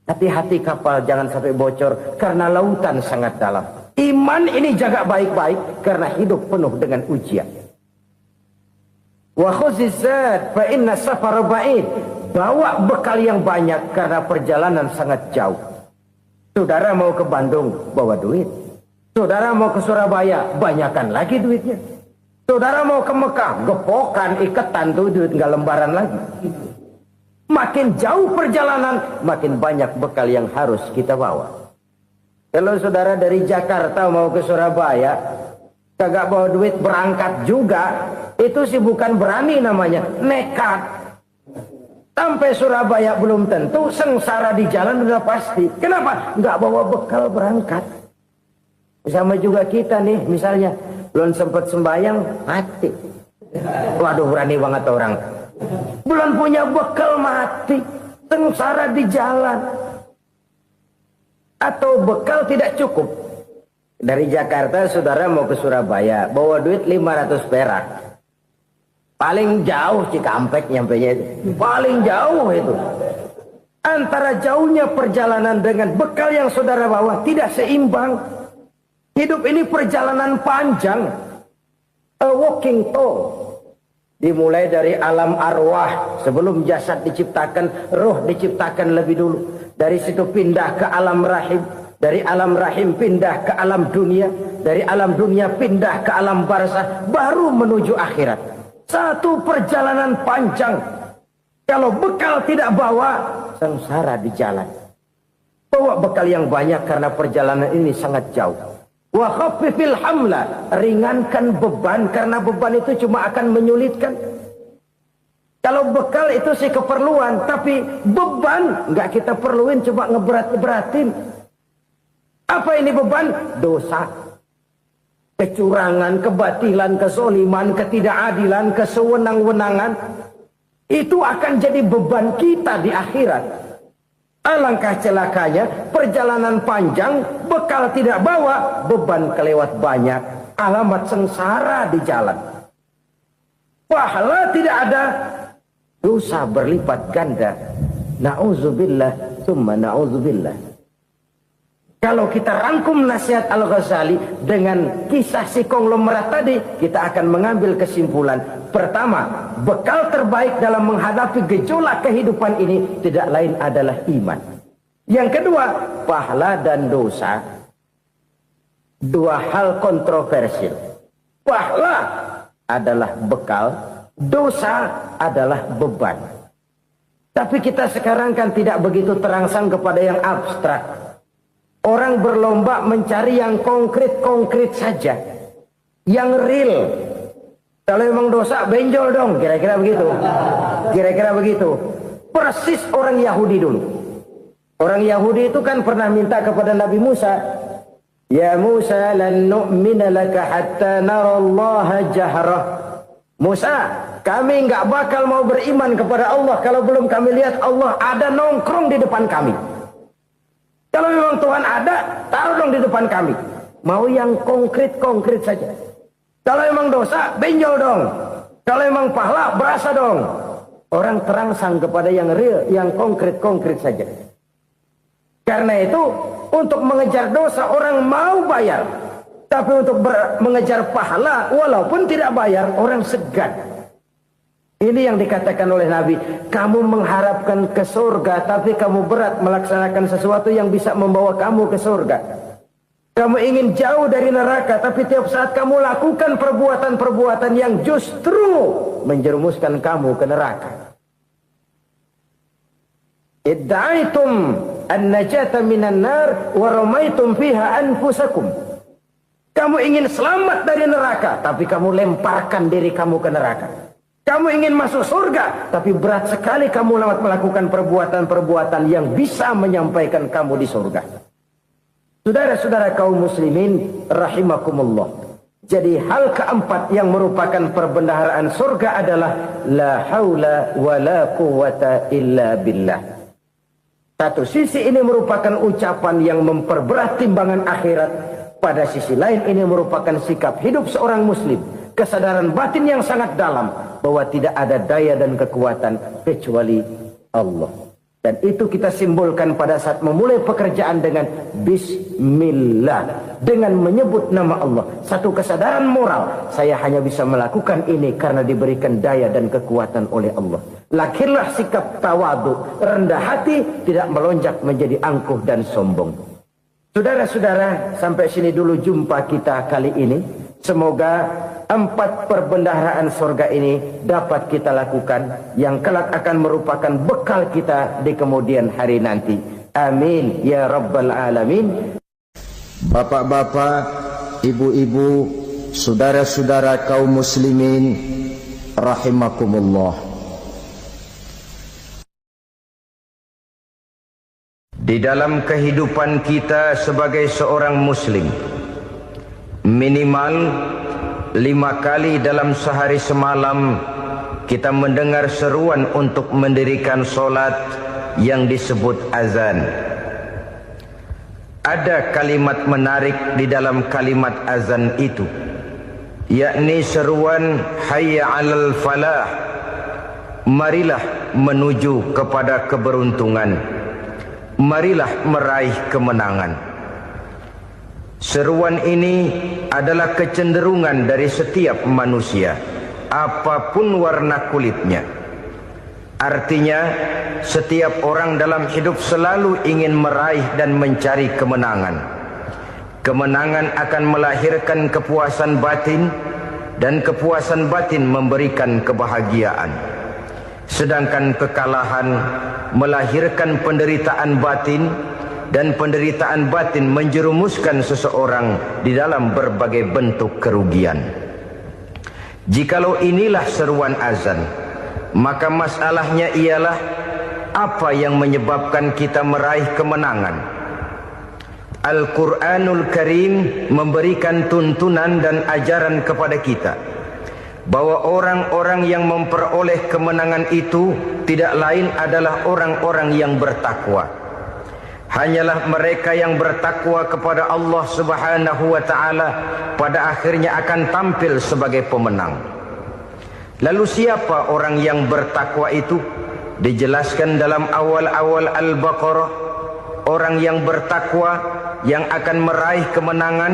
Hati-hati kapal jangan sampai bocor karena lautan sangat dalam. Iman ini jaga baik-baik karena hidup penuh dengan ujian. Wa khuzizat fa inna safar ba'id. Bawa bekal yang banyak karena perjalanan sangat jauh. Saudara mau ke Bandung, bawa duit. Saudara mau ke Surabaya, banyakan lagi duitnya. Saudara mau ke Mekah, gepokan, iketan tuh duit nggak lembaran lagi. Makin jauh perjalanan, makin banyak bekal yang harus kita bawa. Kalau saudara dari Jakarta mau ke Surabaya, kagak bawa duit berangkat juga, itu sih bukan berani namanya, nekat. Sampai Surabaya belum tentu, sengsara di jalan udah pasti. Kenapa? Nggak bawa bekal berangkat. Sama juga kita nih, misalnya belum sempat sembahyang, mati. Waduh, berani banget orang. Belum punya bekal, mati. Sengsara di jalan. Atau bekal tidak cukup. Dari Jakarta saudara mau ke Surabaya, bawa duit 500 perak. Paling jauh Cikampek nyampenya itu. Paling jauh itu. Antara jauhnya perjalanan dengan bekal yang saudara bawa tidak seimbang. Hidup ini perjalanan panjang. A walking tour. Dimulai dari alam arwah. Sebelum jasad diciptakan, roh diciptakan lebih dulu. Dari situ pindah ke alam rahim. Dari alam rahim pindah ke alam dunia. Dari alam dunia pindah ke alam barzah. Baru menuju akhirat. Satu perjalanan panjang. Kalau bekal tidak bawa, sengsara di jalan. Bawa bekal yang banyak karena perjalanan ini sangat jauh. Wa khaffifil hamla, ringankan beban karena beban itu cuma akan menyulitkan. Kalau bekal itu sih keperluan, tapi beban nggak kita perluin, cuma ngeberat-beratin. Apa ini beban? Dosa, kecurangan, kebatilan, kezoliman, ketidakadilan, kesewenang-wenangan. Itu akan jadi beban kita di akhirat. Alangkah celakanya, perjalanan panjang, bekal tidak bawa, beban kelewat banyak, alamat sengsara di jalan. Pahala tidak ada, dosa berlipat ganda. Na'udzubillah, summa na'udzubillah. Kalau kita rangkum nasihat Al-Ghazali dengan kisah si konglomerat tadi, kita akan mengambil kesimpulan. Pertama, bekal terbaik dalam menghadapi gejolak kehidupan ini tidak lain adalah iman. Yang kedua, pahala dan dosa. Dua hal kontroversial. Pahala adalah bekal, dosa adalah beban. Tapi kita sekarang kan tidak begitu terangsang kepada yang abstrak. Orang berlomba mencari yang konkret-konkret saja. Yang real. Kalau memang dosa, benjol dong. Kira-kira begitu. Kira-kira begitu. Persis orang Yahudi dulu. Orang Yahudi itu kan pernah minta kepada Nabi Musa. Ya Musa, lan nu'mina laka hatta narallaha jahrah. Musa, kami nggak bakal mau beriman kepada Allah kalau belum kami lihat Allah ada nongkrong di depan kami. Kalau memang Tuhan ada, taruh dong di depan kami. Mau yang konkret-konkret saja. Kalau memang dosa, benjol dong. Kalau memang pahala, berasa dong. Orang terangsang kepada yang real, yang konkret-konkret saja. Karena itu, untuk mengejar dosa, orang mau bayar. Tapi untuk mengejar pahala, walaupun tidak bayar, orang segan. Ini yang dikatakan oleh Nabi, kamu mengharapkan ke surga, tapi kamu berat melaksanakan sesuatu yang bisa membawa kamu ke surga. Kamu ingin jauh dari neraka, tapi tiap saat kamu lakukan perbuatan-perbuatan yang justru menjerumuskan kamu ke neraka. Idda'aitum an-najata minan nar wa ramaitum fiha anfusakum. Kamu ingin selamat dari neraka, tapi kamu lemparkan diri kamu ke neraka. Kamu ingin masuk surga, tapi berat sekali kamu melakukan perbuatan-perbuatan yang bisa menyampaikan kamu di surga. Saudara-saudara kaum muslimin, rahimakumullah. Jadi hal keempat yang merupakan perbendaharaan surga adalah la haula wa la quwata illa billah. Satu sisi ini merupakan ucapan yang memperberat timbangan akhirat. Pada sisi lain ini merupakan sikap hidup seorang muslim, kesadaran batin yang sangat dalam bahwa tidak ada daya dan kekuatan kecuali Allah. Dan itu kita simbolkan pada saat memulai pekerjaan dengan Bismillah, dengan menyebut nama Allah. Satu kesadaran moral, saya hanya bisa melakukan ini karena diberikan daya dan kekuatan oleh Allah. Lahirlah sikap tawadu, rendah hati, tidak melonjak menjadi angkuh dan sombong. Saudara-saudara, sampai sini dulu jumpa kita kali ini. Semoga 4 perbendaharaan surga ini dapat kita lakukan, yang kelak akan merupakan bekal kita di kemudian hari nanti. Amin ya rabbal alamin. Bapak-bapak, ibu-ibu, saudara-saudara kaum muslimin rahimakumullah. Di dalam kehidupan kita sebagai seorang muslim, minimal 5 kali dalam sehari semalam kita mendengar seruan untuk mendirikan solat yang disebut azan. Ada kalimat menarik di dalam kalimat azan itu, yakni seruan hayya 'alal falah, marilah menuju kepada keberuntungan, marilah meraih kemenangan. Seruan ini adalah kecenderungan dari setiap manusia, apapun warna kulitnya. Artinya, setiap orang dalam hidup selalu ingin meraih dan mencari kemenangan. Kemenangan akan melahirkan kepuasan batin, dan kepuasan batin memberikan kebahagiaan. Sedangkan kekalahan melahirkan penderitaan batin, dan penderitaan batin menjerumuskan seseorang di dalam berbagai bentuk kerugian. Jikalau inilah seruan azan, maka masalahnya ialah apa yang menyebabkan kita meraih kemenangan. Al-Quranul Karim memberikan tuntunan dan ajaran kepada kita bahwa orang-orang yang memperoleh kemenangan itu tidak lain adalah orang-orang yang bertakwa. Hanyalah mereka yang bertakwa kepada Allah Subhanahu wa ta'ala pada akhirnya akan tampil sebagai pemenang. Lalu siapa orang yang bertakwa itu? Dijelaskan dalam awal-awal Al-Baqarah, orang yang bertakwa yang akan meraih kemenangan.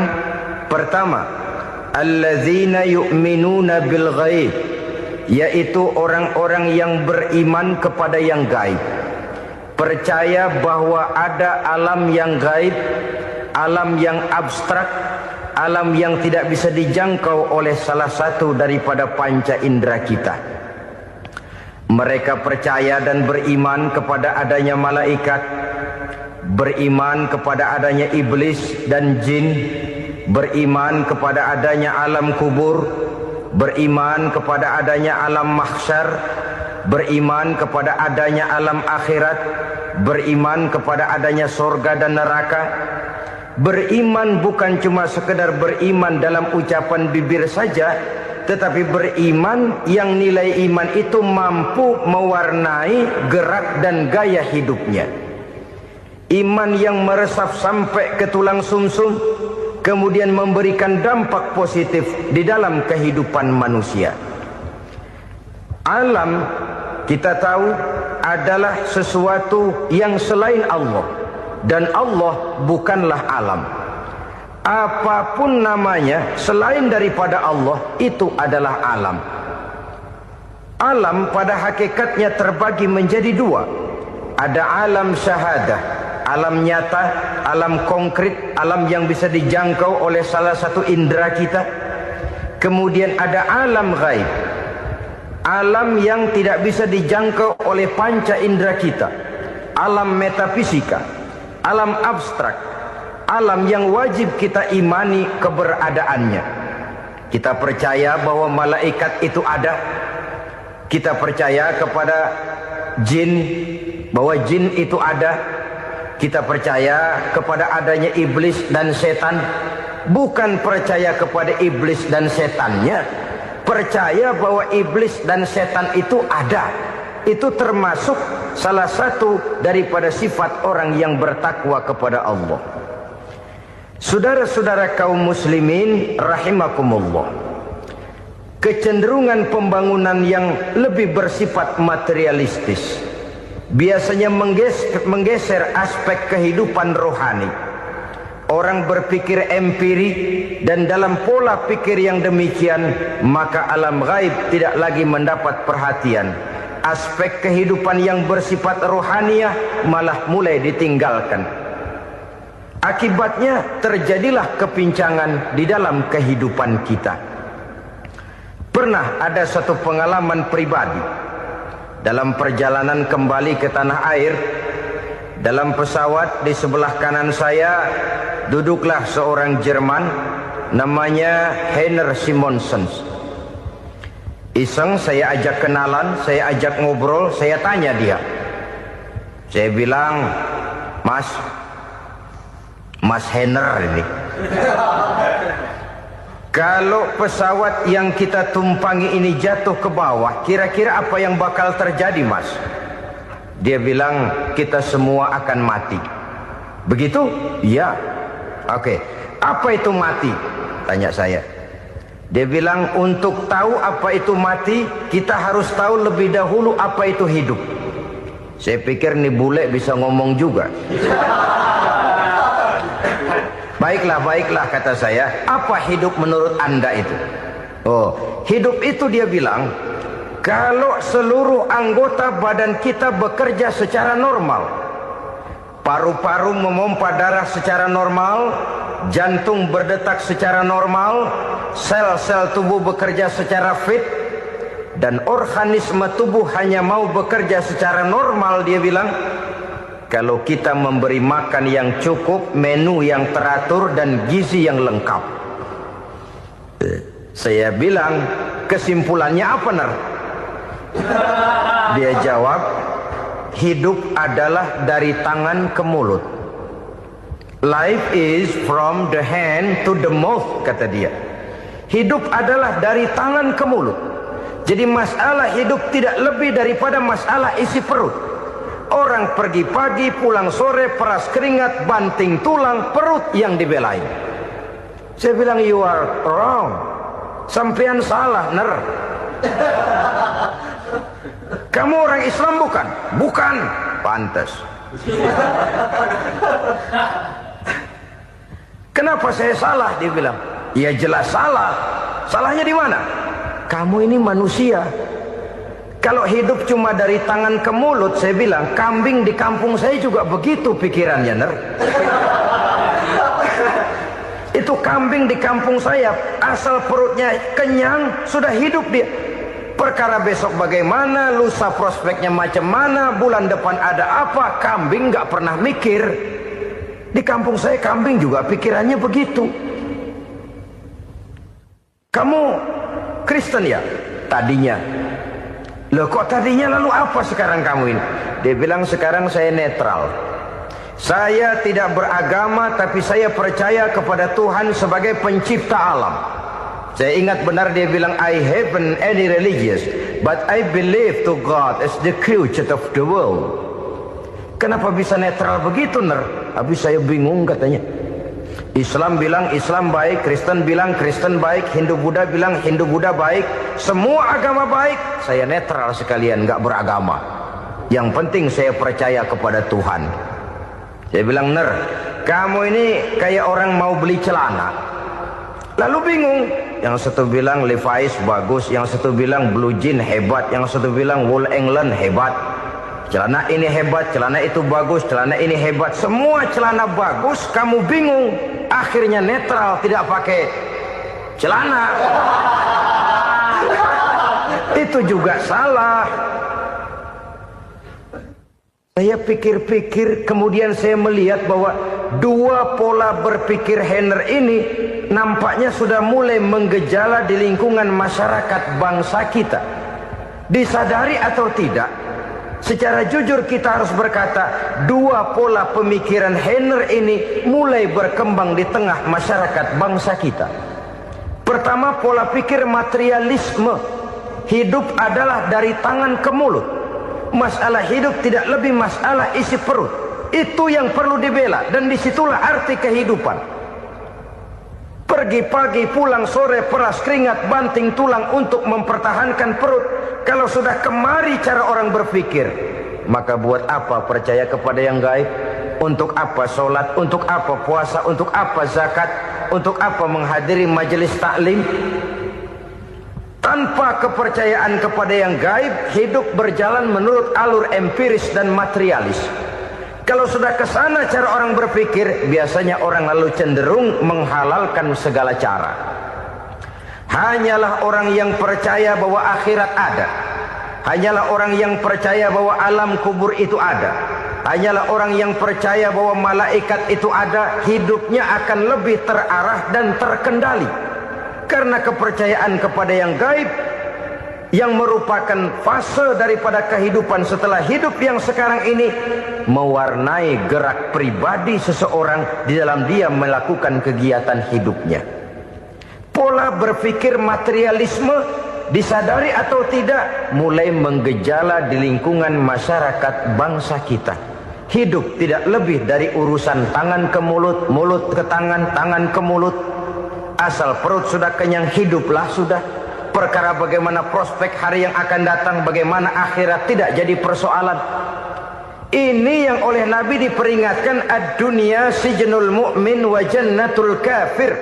Pertama, alladzina yu'minuna bil ghaib, yaitu orang-orang yang beriman kepada yang gaib. Percaya bahwa ada alam yang gaib, alam yang abstrak, alam yang tidak bisa dijangkau oleh salah satu daripada panca indera kita. Mereka percaya dan beriman kepada adanya malaikat, beriman kepada adanya iblis dan jin, beriman kepada adanya alam kubur, beriman kepada adanya alam mahsyar, beriman kepada adanya alam akhirat, beriman kepada adanya surga dan neraka. Beriman bukan cuma sekedar beriman dalam ucapan bibir saja, tetapi beriman yang nilai iman itu mampu mewarnai gerak dan gaya hidupnya. Iman yang meresap sampai ke tulang sumsum, kemudian memberikan dampak positif di dalam kehidupan manusia. Alam, kita tahu, adalah sesuatu yang selain Allah, dan Allah bukanlah alam. Apapun namanya selain daripada Allah, itu adalah alam. Alam pada hakikatnya terbagi menjadi 2. Ada alam syahadah, alam nyata, alam konkret, alam yang bisa dijangkau oleh salah satu indera kita. Kemudian ada alam ghaib, alam yang tidak bisa dijangkau oleh panca indera kita, alam metafisika, alam abstrak, alam yang wajib kita imani keberadaannya. Kita percaya bahwa malaikat itu ada. Kita percaya kepada jin, bahwa jin itu ada. Kita percaya kepada adanya iblis dan setan. Bukan percaya kepada iblis dan setannya, percaya bahwa iblis dan setan itu ada. Itu termasuk salah satu daripada sifat orang yang bertakwa kepada Allah. Saudara-saudara kaum muslimin rahimakumullah, kecenderungan pembangunan yang lebih bersifat materialistis biasanya menggeser aspek kehidupan rohani. Orang berpikir empiri, dan dalam pola pikir yang demikian maka alam gaib tidak lagi mendapat perhatian. Aspek kehidupan yang bersifat rohaniah malah mulai ditinggalkan. Akibatnya terjadilah kepincangan di dalam kehidupan kita. Pernah ada satu pengalaman pribadi dalam perjalanan kembali ke tanah air. Dalam pesawat di sebelah kanan saya duduklah seorang Jerman namanya Heiner Simonsen. Iseng saya ajak kenalan, saya ajak ngobrol, saya tanya dia. Saya bilang, Mas Heiner ini, kalau pesawat yang kita tumpangi ini jatuh ke bawah, kira-kira apa yang bakal terjadi, Mas? Dia bilang, kita semua akan mati. Begitu? Iya. Oke. Apa itu mati? Tanya saya. Dia bilang, untuk tahu apa itu mati, kita harus tahu lebih dahulu apa itu hidup. Saya pikir nih bule bisa ngomong juga. Baiklah kata saya. Apa hidup menurut Anda itu? Oh, hidup itu dia bilang, kalau seluruh anggota badan kita bekerja secara normal, paru-paru memompa darah secara normal, jantung berdetak secara normal, sel-sel tubuh bekerja secara fit, dan organisme tubuh hanya mau bekerja secara normal, dia bilang, kalau kita memberi makan yang cukup, menu yang teratur, dan gizi yang lengkap. Saya bilang, kesimpulannya apa, Ner? Dia jawab, hidup adalah dari tangan ke mulut. Life is from the hand to the mouth, kata dia. Hidup adalah dari tangan ke mulut. Jadi masalah hidup tidak lebih daripada masalah isi perut. Orang pergi pagi, pulang sore, peras keringat, banting tulang, perut yang dibelain. Saya bilang, you are wrong. Sampean salah, Ner. Kamu orang Islam bukan? Bukan. Pantas. Kenapa saya salah? Dia bilang. Ya jelas salah. Salahnya di mana? Kamu ini manusia. Kalau hidup cuma dari tangan ke mulut, saya bilang, kambing di kampung saya juga begitu pikirannya, Ner. Itu kambing di kampung saya, asal perutnya kenyang, sudah hidup dia. Perkara besok bagaimana, lusa prospeknya macam mana, bulan depan ada apa, kambing nggak pernah mikir. Di kampung saya kambing juga pikirannya begitu. Kamu Kristen ya? Tadinya. Loh kok tadinya, lalu apa sekarang kamu ini? Dia bilang, sekarang saya netral. Saya tidak beragama, tapi saya percaya kepada Tuhan sebagai pencipta alam. Saya ingat benar dia bilang, I haven't any religious, but I believe to God as the creator of the world. Kenapa bisa netral begitu, Ner? Habis saya bingung katanya. Islam bilang Islam baik, Kristen bilang Kristen baik, Hindu Buddha bilang Hindu Buddha baik, semua agama baik. Saya netral sekalian, nggak beragama. Yang penting saya percaya kepada Tuhan. Saya bilang, Ner, kamu ini kayak orang mau beli celana, lalu bingung. Yang satu bilang Levi's bagus, yang satu bilang Blue Jean hebat, yang satu bilang Wool England hebat. Celana ini hebat, celana itu bagus, celana ini hebat. Semua celana bagus, kamu bingung. Akhirnya netral, tidak pakai celana. Itu juga salah. Saya pikir-pikir, kemudian saya melihat bahwa dua pola berpikir Heiner ini nampaknya sudah mulai menggejala di lingkungan masyarakat bangsa kita. Disadari atau tidak, secara jujur kita harus berkata, dua pola pemikiran Heiner ini mulai berkembang di tengah masyarakat bangsa kita. Pertama, pola pikir materialisme. Hidup adalah dari tangan ke mulut. Masalah hidup tidak lebih masalah isi perut. Itu yang perlu dibela, dan disitulah arti kehidupan. Pergi pagi pulang sore, peras keringat banting tulang untuk mempertahankan perut. Kalau sudah kemari cara orang berpikir, maka buat apa percaya kepada yang gaib? Untuk apa sholat? Untuk apa puasa? Untuk apa zakat? Untuk apa menghadiri majelis taklim? Tanpa kepercayaan kepada yang gaib, hidup berjalan menurut alur empiris dan materialis. Kalau sudah ke sana cara orang berpikir, biasanya orang lalu cenderung menghalalkan segala cara. Hanyalah orang yang percaya bahwa akhirat ada. Hanyalah orang yang percaya bahwa alam kubur itu ada. Hanyalah orang yang percaya bahwa malaikat itu ada, hidupnya akan lebih terarah dan terkendali. Karena kepercayaan kepada yang gaib, yang merupakan fase daripada kehidupan setelah hidup yang sekarang ini, mewarnai gerak pribadi seseorang di dalam dia melakukan kegiatan hidupnya. Pola berpikir materialisme, disadari atau tidak, mulai menggejala di lingkungan masyarakat bangsa kita. Hidup tidak lebih dari urusan tangan ke mulut, mulut ke tangan, tangan ke mulut. Asal perut sudah kenyang, hiduplah sudah. Perkara bagaimana prospek hari yang akan datang, bagaimana akhirat, tidak jadi persoalan. Ini yang oleh Nabi diperingatkan, ad-dunya sijnul mu'min wa jannatul kafir.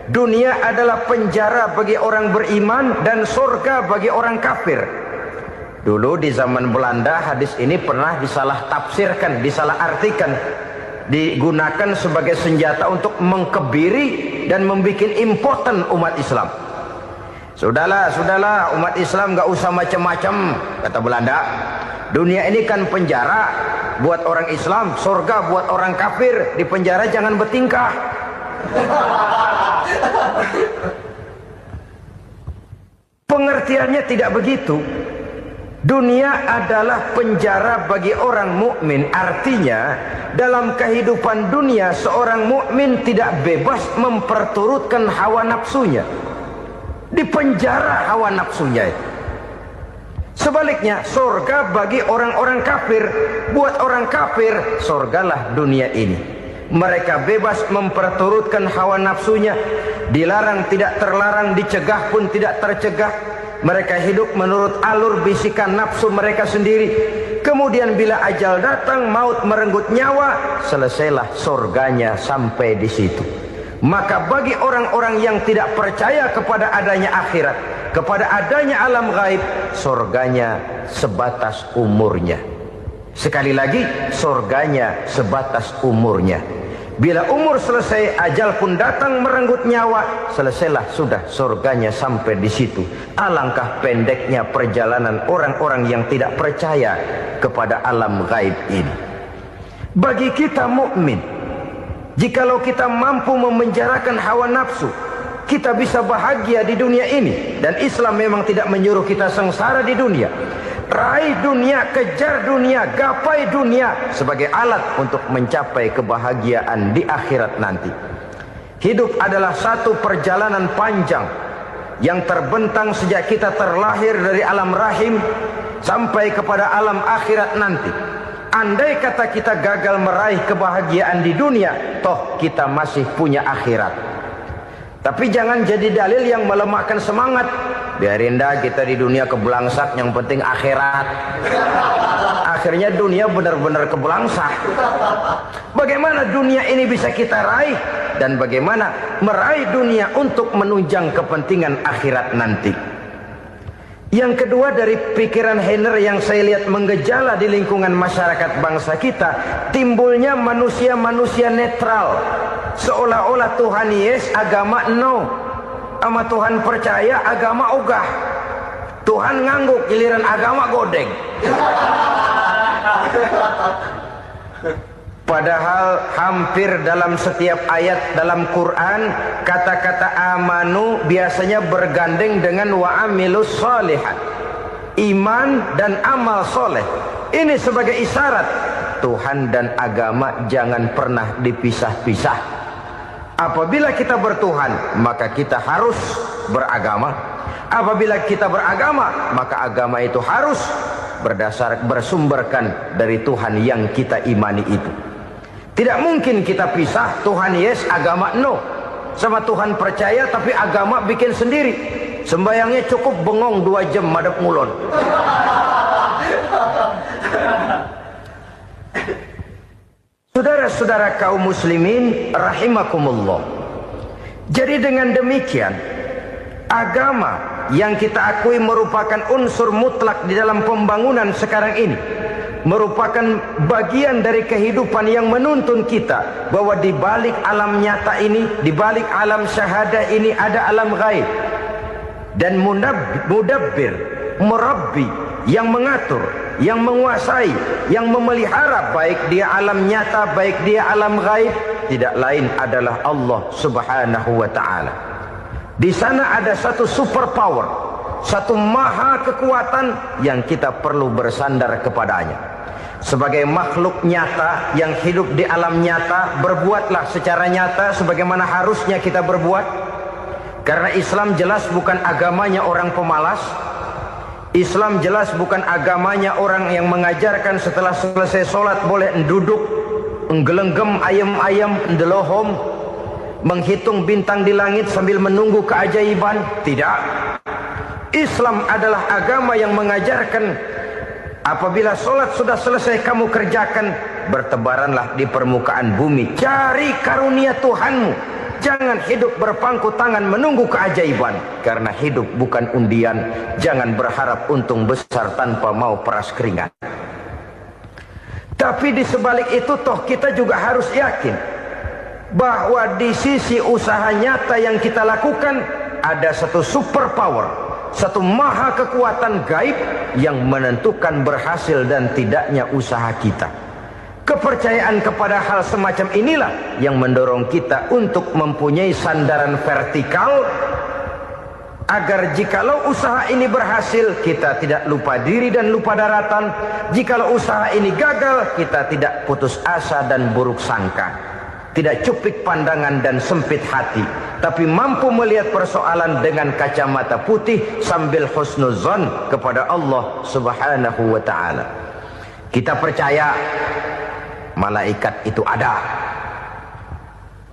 Dunia adalah penjara bagi orang beriman dan surga bagi orang kafir. Dulu di zaman Belanda hadis ini pernah disalah tafsirkan, disalah artikan, digunakan sebagai senjata untuk mengkebiri dan membuat impoten umat Islam. Sudahlah, umat Islam gak usah macam-macam, kata Belanda. Dunia ini kan penjara buat orang Islam, surga buat orang kafir. Di penjara jangan bertingkah. Pengertiannya tidak begitu. Dunia adalah penjara bagi orang mukmin. Artinya dalam kehidupan dunia seorang mukmin tidak bebas memperturutkan hawa nafsunya. Di penjara hawa nafsunya itu. Sebaliknya surga bagi orang-orang kafir. Buat orang kafir, surgalah dunia ini. Mereka bebas memperturutkan hawa nafsunya. Dilarang tidak terlarang, dicegah pun tidak tercegah. Mereka hidup menurut alur bisikan nafsu mereka sendiri. Kemudian bila ajal datang, maut merenggut nyawa, selesailah surganya sampai di situ. Maka bagi orang-orang yang tidak percaya kepada adanya akhirat, kepada adanya alam gaib, surganya sebatas umurnya. Sekali lagi, surganya sebatas umurnya. Bila umur selesai, ajal pun datang merenggut nyawa, selesailah sudah surganya sampai di situ. Alangkah pendeknya perjalanan orang-orang yang tidak percaya kepada alam gaib ini. Bagi kita mukmin, jikalau kita mampu memenjarakan hawa nafsu, kita bisa bahagia di dunia ini. Dan Islam memang tidak menyuruh kita sengsara di dunia. Raih dunia, kejar dunia, gapai dunia sebagai alat untuk mencapai kebahagiaan di akhirat nanti. Hidup adalah satu perjalanan panjang yang terbentang sejak kita terlahir dari alam rahim sampai kepada alam akhirat nanti. Andai kata kita gagal meraih kebahagiaan di dunia, toh kita masih punya akhirat. Tapi jangan jadi dalil yang melemahkan semangat. Biarin dah kita di dunia kebelangsak, yang penting akhirat. Akhirnya dunia benar-benar kebelangsak. Bagaimana dunia ini bisa kita raih, dan bagaimana meraih dunia untuk menunjang kepentingan akhirat nanti. Yang kedua, dari pikiran Heiner yang saya lihat menggejala di lingkungan masyarakat bangsa kita, timbulnya manusia-manusia netral. Seolah-olah Tuhan yes, agama no. Sama Tuhan percaya, agama ogah. Tuhan ngangguk, giliran agama godeng. Padahal hampir dalam setiap ayat dalam Quran, kata-kata amanu biasanya bergandeng dengan wa amilus sholihat. Iman dan amal soleh. Ini sebagai isyarat Tuhan dan agama jangan pernah dipisah-pisah. Apabila kita bertuhan, maka kita harus beragama. Apabila kita beragama, maka agama itu harus bersumberkan dari Tuhan yang kita imani itu. Tidak mungkin kita pisah, Tuhan yes, agama no. sama Tuhan percaya tapi agama bikin sendiri. Sembayangnya cukup bengong 2 jam madep ngulon. Saudara-saudara kaum muslimin rahimakumullah. Jadi dengan demikian, agama yang kita akui merupakan unsur mutlak di dalam pembangunan sekarang ini, merupakan bagian dari kehidupan yang menuntun kita bahwa di balik alam nyata ini, di balik alam syahadah ini ada alam gaib. Dan mudabbir, murabbi, yang mengatur, yang menguasai, yang memelihara baik dia alam nyata, baik dia alam gaib, tidak lain adalah Allah Subhanahu wa ta'ala. Di sana ada satu super power, satu maha kekuatan yang kita perlu bersandar kepadanya. Sebagai makhluk nyata yang hidup di alam nyata, berbuatlah secara nyata sebagaimana harusnya kita berbuat. Karena Islam jelas bukan agamanya orang pemalas. Islam jelas bukan agamanya orang yang mengajarkan setelah selesai sholat boleh duduk, nggelenggem ayam-ayam, ndelohom, menghitung bintang di langit sambil menunggu keajaiban. Tidak. Islam adalah agama yang mengajarkan apabila sholat sudah selesai kamu kerjakan, bertebaranlah di permukaan bumi, cari karunia Tuhanmu. Jangan hidup berpangku tangan menunggu keajaiban. Karena hidup bukan undian. Jangan berharap untung besar tanpa mau peras keringat. Tapi di sebalik itu toh kita juga harus yakin bahwa di sisi usaha nyata yang kita lakukan ada satu super power, satu maha kekuatan gaib yang menentukan berhasil dan tidaknya usaha kita. Kepercayaan kepada hal semacam inilah yang mendorong kita untuk mempunyai sandaran vertikal, agar jikalau usaha ini berhasil, kita tidak lupa diri dan lupa daratan. Jikalau usaha ini gagal, kita tidak putus asa dan buruk sangka, tidak cupik pandangan dan sempit hati, tapi mampu melihat persoalan dengan kacamata putih sambil husnuzon kepada Allah Subhanahu wa ta'ala. Kita percaya malaikat itu ada.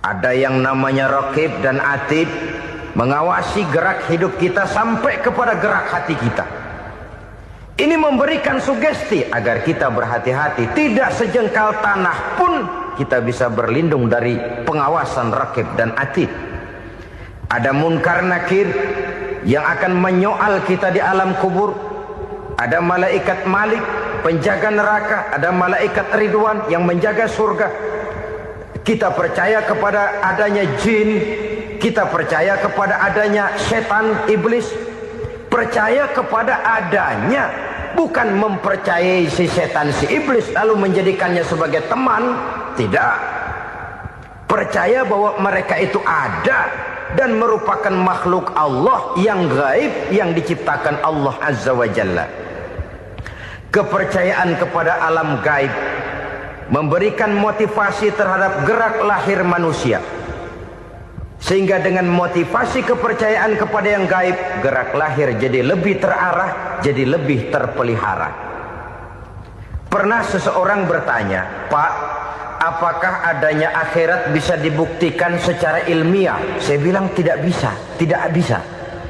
Ada yang namanya raqib dan atid, mengawasi gerak hidup kita sampai kepada gerak hati kita. Ini memberikan sugesti agar kita berhati-hati. Tidak sejengkal tanah pun kita bisa berlindung dari pengawasan raqib dan atid. Ada munkar nakir yang akan menyoal kita di alam kubur. Ada malaikat Malik, penjaga neraka. Ada malaikat Ridwan yang menjaga surga. Kita percaya kepada adanya jin. Kita percaya kepada adanya setan, iblis. Percaya kepada adanya, bukan mempercayai si setan, si iblis lalu menjadikannya sebagai teman. Tidak. Percaya bahwa mereka itu ada dan merupakan makhluk Allah yang gaib, yang diciptakan Allah Azza wa Jalla. Kepercayaan kepada alam gaib memberikan motivasi terhadap gerak lahir manusia, sehingga dengan motivasi kepercayaan kepada yang gaib, gerak lahir jadi lebih terarah, jadi lebih terpelihara. Pernah seseorang bertanya, "Pak, apakah adanya akhirat bisa dibuktikan secara ilmiah?" Saya bilang tidak bisa, tidak bisa.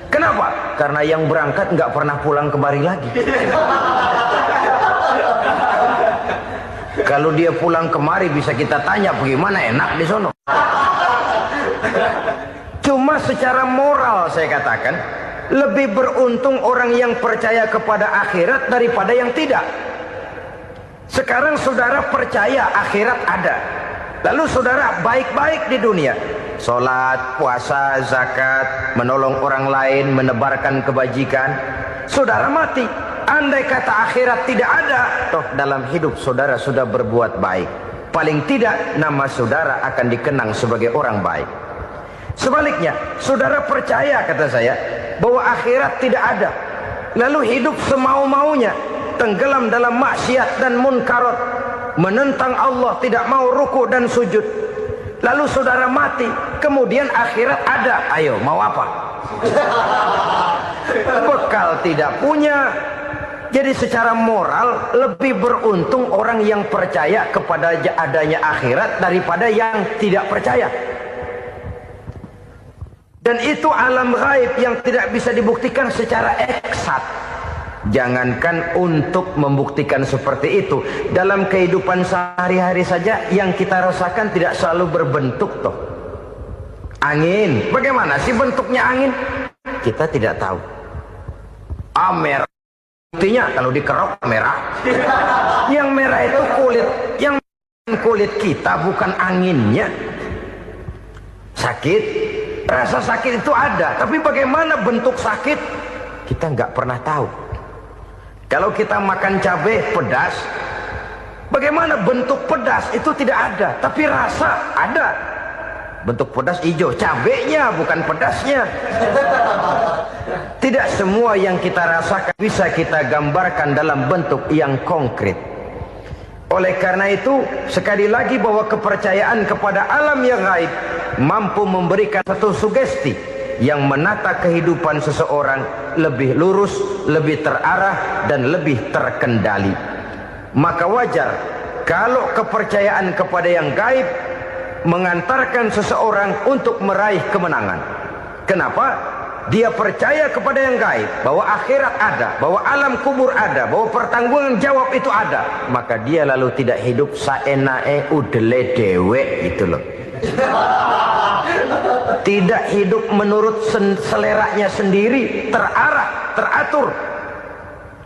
Kenapa? Karena yang berangkat nggak pernah pulang kembali lagi. Kalau dia pulang kemari bisa kita tanya bagaimana enak di sono. Cuma secara moral saya katakan, lebih beruntung orang yang percaya kepada akhirat daripada yang tidak. Sekarang saudara percaya akhirat ada, lalu saudara baik-baik di dunia, sholat, puasa, zakat, menolong orang lain, menebarkan kebajikan. Saudara mati, andai kata akhirat tidak ada, toh dalam hidup saudara sudah berbuat baik. Paling tidak nama saudara akan dikenang sebagai orang baik. Sebaliknya, saudara percaya, kata saya, bahwa akhirat tidak ada, lalu hidup semau-maunya, tenggelam dalam maksiat dan munkarat, menentang Allah, tidak mau ruku dan sujud. Lalu saudara mati, kemudian akhirat ada. Ayo, mau apa? Bekal tidak punya. Jadi secara moral lebih beruntung orang yang percaya kepada adanya akhirat daripada yang tidak percaya. Dan itu alam gaib yang tidak bisa dibuktikan secara eksat. Jangankan untuk membuktikan seperti itu, dalam kehidupan sehari-hari saja yang kita rasakan tidak selalu berbentuk toh. Angin, bagaimana sih bentuknya angin? Kita tidak tahu. Merah, buktinya kalau dikerok merah. Yang merah itu kulit, yang kulit kita bukan anginnya. Sakit, rasa sakit itu ada, tapi bagaimana bentuk sakit kita nggak pernah tahu. Kalau kita makan cabai pedas, bagaimana bentuk pedas itu tidak ada, tapi rasa ada. Bentuk pedas hijau, cabenya bukan pedasnya. Tidak semua yang kita rasakan bisa kita gambarkan dalam bentuk yang konkret. Oleh karena itu, sekali lagi bahwa kepercayaan kepada alam yang gaib mampu memberikan satu sugesti yang menata kehidupan seseorang lebih lurus, lebih terarah, dan lebih terkendali. Maka wajar kalau kepercayaan kepada yang gaib mengantarkan seseorang untuk meraih kemenangan. Kenapa? Dia percaya kepada yang gaib, bahwa akhirat ada, bahwa alam kubur ada, bahwa pertanggungan jawab itu ada. Maka dia lalu tidak hidup saenae udele dewe gitu loh. Tidak hidup menurut seleranya sendiri, terarah, teratur.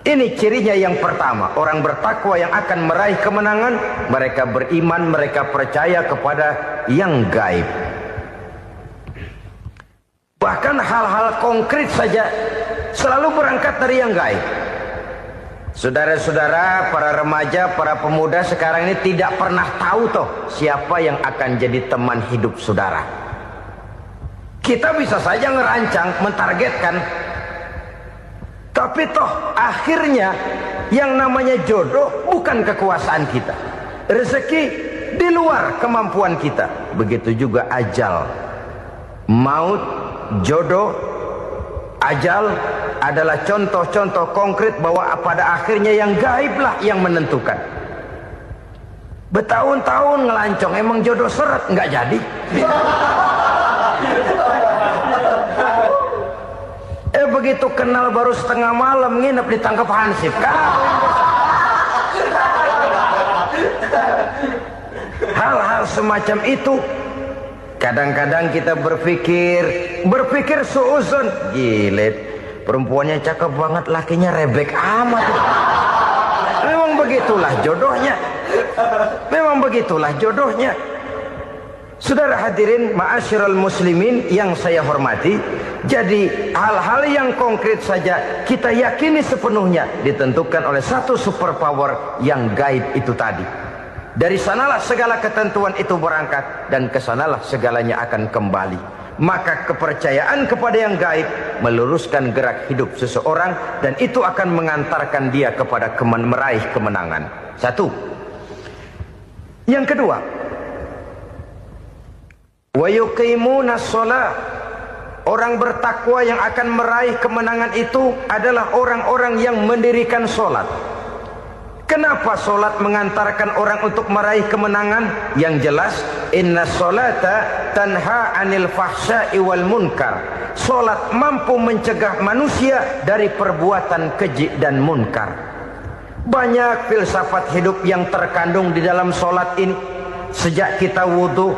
Ini cirinya yang pertama. Orang bertakwa yang akan meraih kemenangan, mereka beriman, mereka percaya kepada yang gaib. Bahkan hal-hal konkret saja selalu berangkat dari yang gaib. Saudara-saudara, para remaja, para pemuda sekarang ini tidak pernah tahu toh siapa yang akan jadi teman hidup saudara. Kita bisa saja ngerancang, mentargetkan, tapi toh akhirnya yang namanya jodoh bukan kekuasaan kita. Rezeki di luar kemampuan kita. Begitu juga ajal. Maut, jodoh, ajal adalah contoh-contoh konkret bahwa pada akhirnya yang gaiblah yang menentukan. Bertahun-tahun ngelancong, emang jodoh seret, nggak jadi. Begitu kenal baru setengah malam nginep ditangkap hansip. Hal-hal semacam itu kadang-kadang kita berpikir suuzon, gile, perempuannya cakep banget, lakinya rebek amat. Memang begitulah jodohnya. Memang begitulah jodohnya. Saudara hadirin ma'asyiral muslimin yang saya hormati, jadi hal-hal yang konkret saja kita yakini sepenuhnya ditentukan oleh satu superpower yang gaib itu tadi. Dari sanalah segala ketentuan itu berangkat dan kesanalah segalanya akan kembali. Maka kepercayaan kepada yang gaib meluruskan gerak hidup seseorang dan itu akan mengantarkan dia kepada meraih kemenangan. Satu. Yang kedua, wa yuqimuna shalah. Orang bertakwa yang akan meraih kemenangan itu adalah orang-orang yang mendirikan sholat. Kenapa sholat mengantarkan orang untuk meraih kemenangan? Yang jelas, inna sholata tanha anil fahsya'i wal munkar. Sholat mampu mencegah manusia dari perbuatan keji dan munkar. Banyak filsafat hidup yang terkandung di dalam sholat ini. Sejak kita wudhu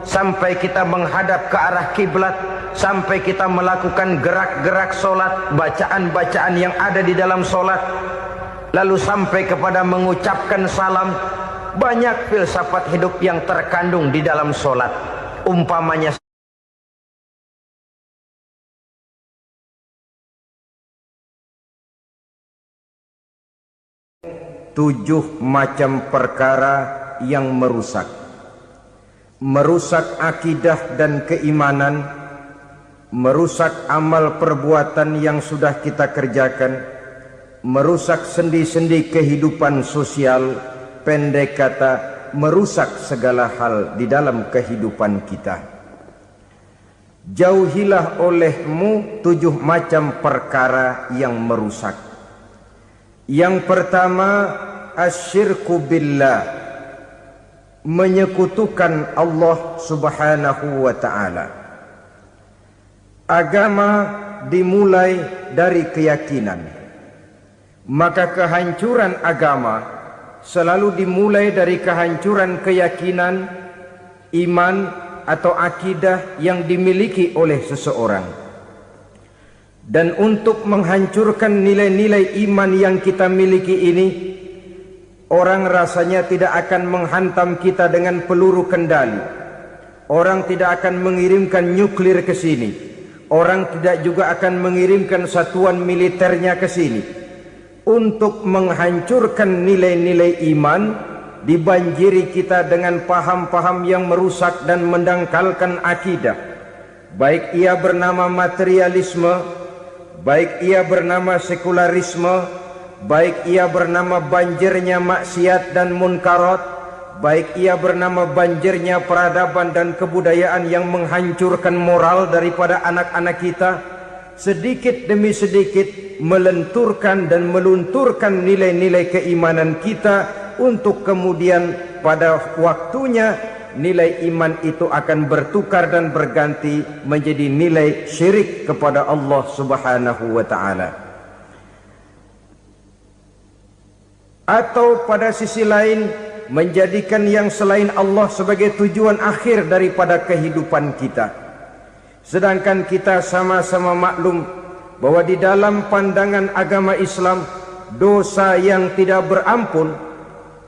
sampai kita menghadap ke arah kiblat, sampai kita melakukan gerak-gerak sholat, bacaan-bacaan yang ada di dalam sholat, lalu sampai kepada mengucapkan salam. Banyak filsafat hidup yang terkandung di dalam sholat. Umpamanya 7 macam perkara yang merusak akidah dan keimanan, merusak amal perbuatan yang sudah kita kerjakan, merusak sendi-sendi kehidupan sosial, pendek kata merusak segala hal di dalam kehidupan kita. Jauhilah olehmu 7 macam perkara yang merusak. Yang pertama, asyirku billah, menyekutukan Allah subhanahu wa ta'ala. Agama dimulai dari keyakinan. Maka kehancuran agama selalu dimulai dari kehancuran keyakinan, iman atau akidah yang dimiliki oleh seseorang. Dan untuk menghancurkan nilai-nilai iman yang kita miliki ini, orang rasanya tidak akan menghantam kita dengan peluru kendali. Orang tidak akan mengirimkan nuklir ke sini. Orang tidak juga akan mengirimkan satuan militernya ke sini. Untuk menghancurkan nilai-nilai iman, dibanjiri kita dengan paham-paham yang merusak dan mendangkalkan akidah. Baik ia bernama materialisme, baik ia bernama sekularisme, baik ia bernama banjirnya maksiat dan munkarat, baik ia bernama banjirnya peradaban dan kebudayaan yang menghancurkan moral daripada anak-anak kita, sedikit demi sedikit melenturkan dan melunturkan nilai-nilai keimanan kita, untuk kemudian pada waktunya nilai iman itu akan bertukar dan berganti menjadi nilai syirik kepada Allah Subhanahu wa ta'ala. Atau pada sisi lain, menjadikan yang selain Allah sebagai tujuan akhir daripada kehidupan kita. Sedangkan kita sama-sama maklum bahwa di dalam pandangan agama Islam, dosa yang tidak berampun,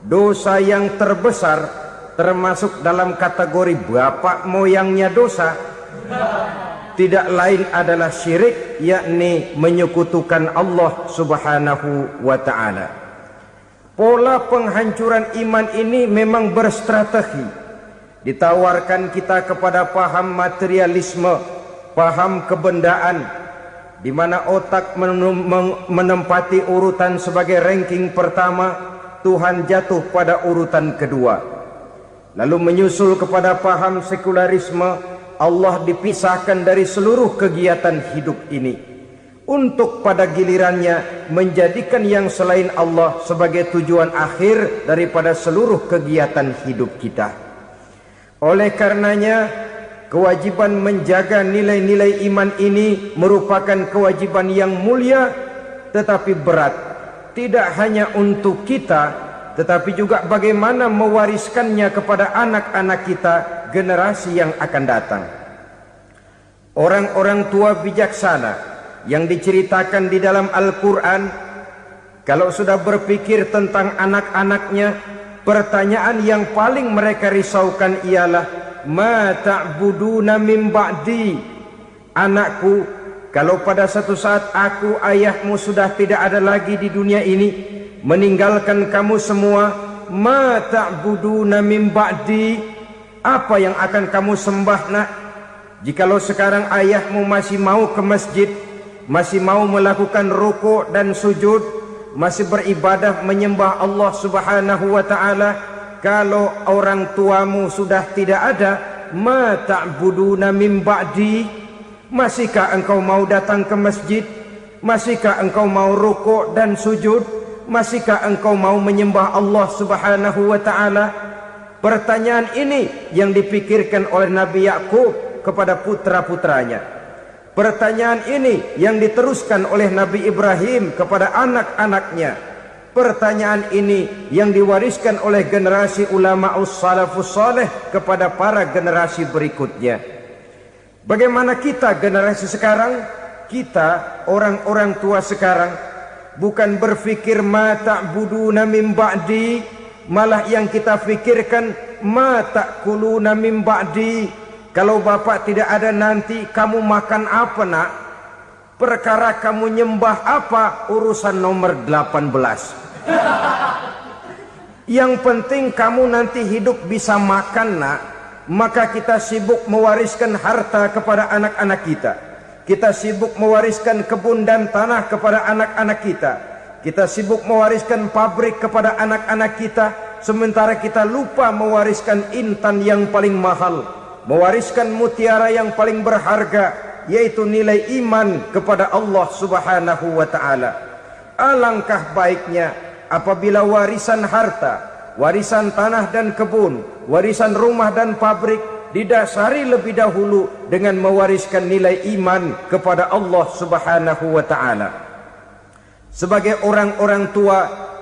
dosa yang terbesar, termasuk dalam kategori bapak moyangnya dosa, tidak lain adalah syirik, yakni menyekutukan Allah Subhanahu wa ta'ala. Pola penghancuran iman ini memang berstrategi. Ditawarkan kita kepada paham materialisme, paham kebendaan, di mana otak menempati urutan sebagai ranking pertama, Tuhan jatuh pada urutan kedua. Lalu menyusul kepada paham sekularisme, Allah dipisahkan dari seluruh kegiatan hidup ini, untuk pada gilirannya menjadikan yang selain Allah sebagai tujuan akhir daripada seluruh kegiatan hidup kita. Oleh karenanya, kewajiban menjaga nilai-nilai iman ini merupakan kewajiban yang mulia tetapi berat. Tidak hanya untuk kita, tetapi juga bagaimana mewariskannya kepada anak-anak kita, generasi yang akan datang. Orang-orang tua bijaksana yang diceritakan di dalam Al-Quran, kalau sudah berpikir tentang anak-anaknya, pertanyaan yang paling mereka risaukan ialah, ma ta'buduna min ba'di? Anakku, kalau pada satu saat aku, ayahmu sudah tidak ada lagi di dunia ini, meninggalkan kamu semua, ma ta'buduna min ba'di? Apa yang akan kamu sembah, nak? Jikalau sekarang ayahmu masih mau ke masjid, masih mau melakukan rukuk dan sujud, masih beribadah menyembah Allah Subhanahu wa ta'ala, kalau orang tuamu sudah tidak ada, ma ta'buduna min ba'di? Masihkah engkau mau datang ke masjid? Masihkah engkau mau rukuk dan sujud? Masihkah engkau mau menyembah Allah Subhanahu wa ta'ala? Pertanyaan ini yang dipikirkan oleh Nabi Yakub kepada putra-putranya. Pertanyaan ini yang diteruskan oleh Nabi Ibrahim kepada anak-anaknya. Pertanyaan ini yang diwariskan oleh generasi ulama'us salafus saleh kepada para generasi berikutnya. Bagaimana kita generasi sekarang? Kita orang-orang tua sekarang bukan berfikir ma ta'buduna min ba'di, malah yang kita fikirkan ma ta'kuluna min ba'di. Kalau bapak tidak ada nanti kamu makan apa, nak? Perkara kamu nyembah apa, urusan nomor 18. Yang penting kamu nanti hidup bisa makan, nak. Maka kita sibuk mewariskan harta kepada anak-anak kita. Kita sibuk mewariskan kebun dan tanah kepada anak-anak kita. Kita sibuk mewariskan pabrik kepada anak-anak kita, sementara kita lupa mewariskan intan yang paling mahal, mewariskan mutiara yang paling berharga, yaitu nilai iman kepada Allah Subhanahu wa ta'ala. Alangkah baiknya apabila warisan harta, warisan tanah dan kebun, warisan rumah dan pabrik didasari lebih dahulu dengan mewariskan nilai iman kepada Allah Subhanahu wa taala. Sebagai orang-orang tua,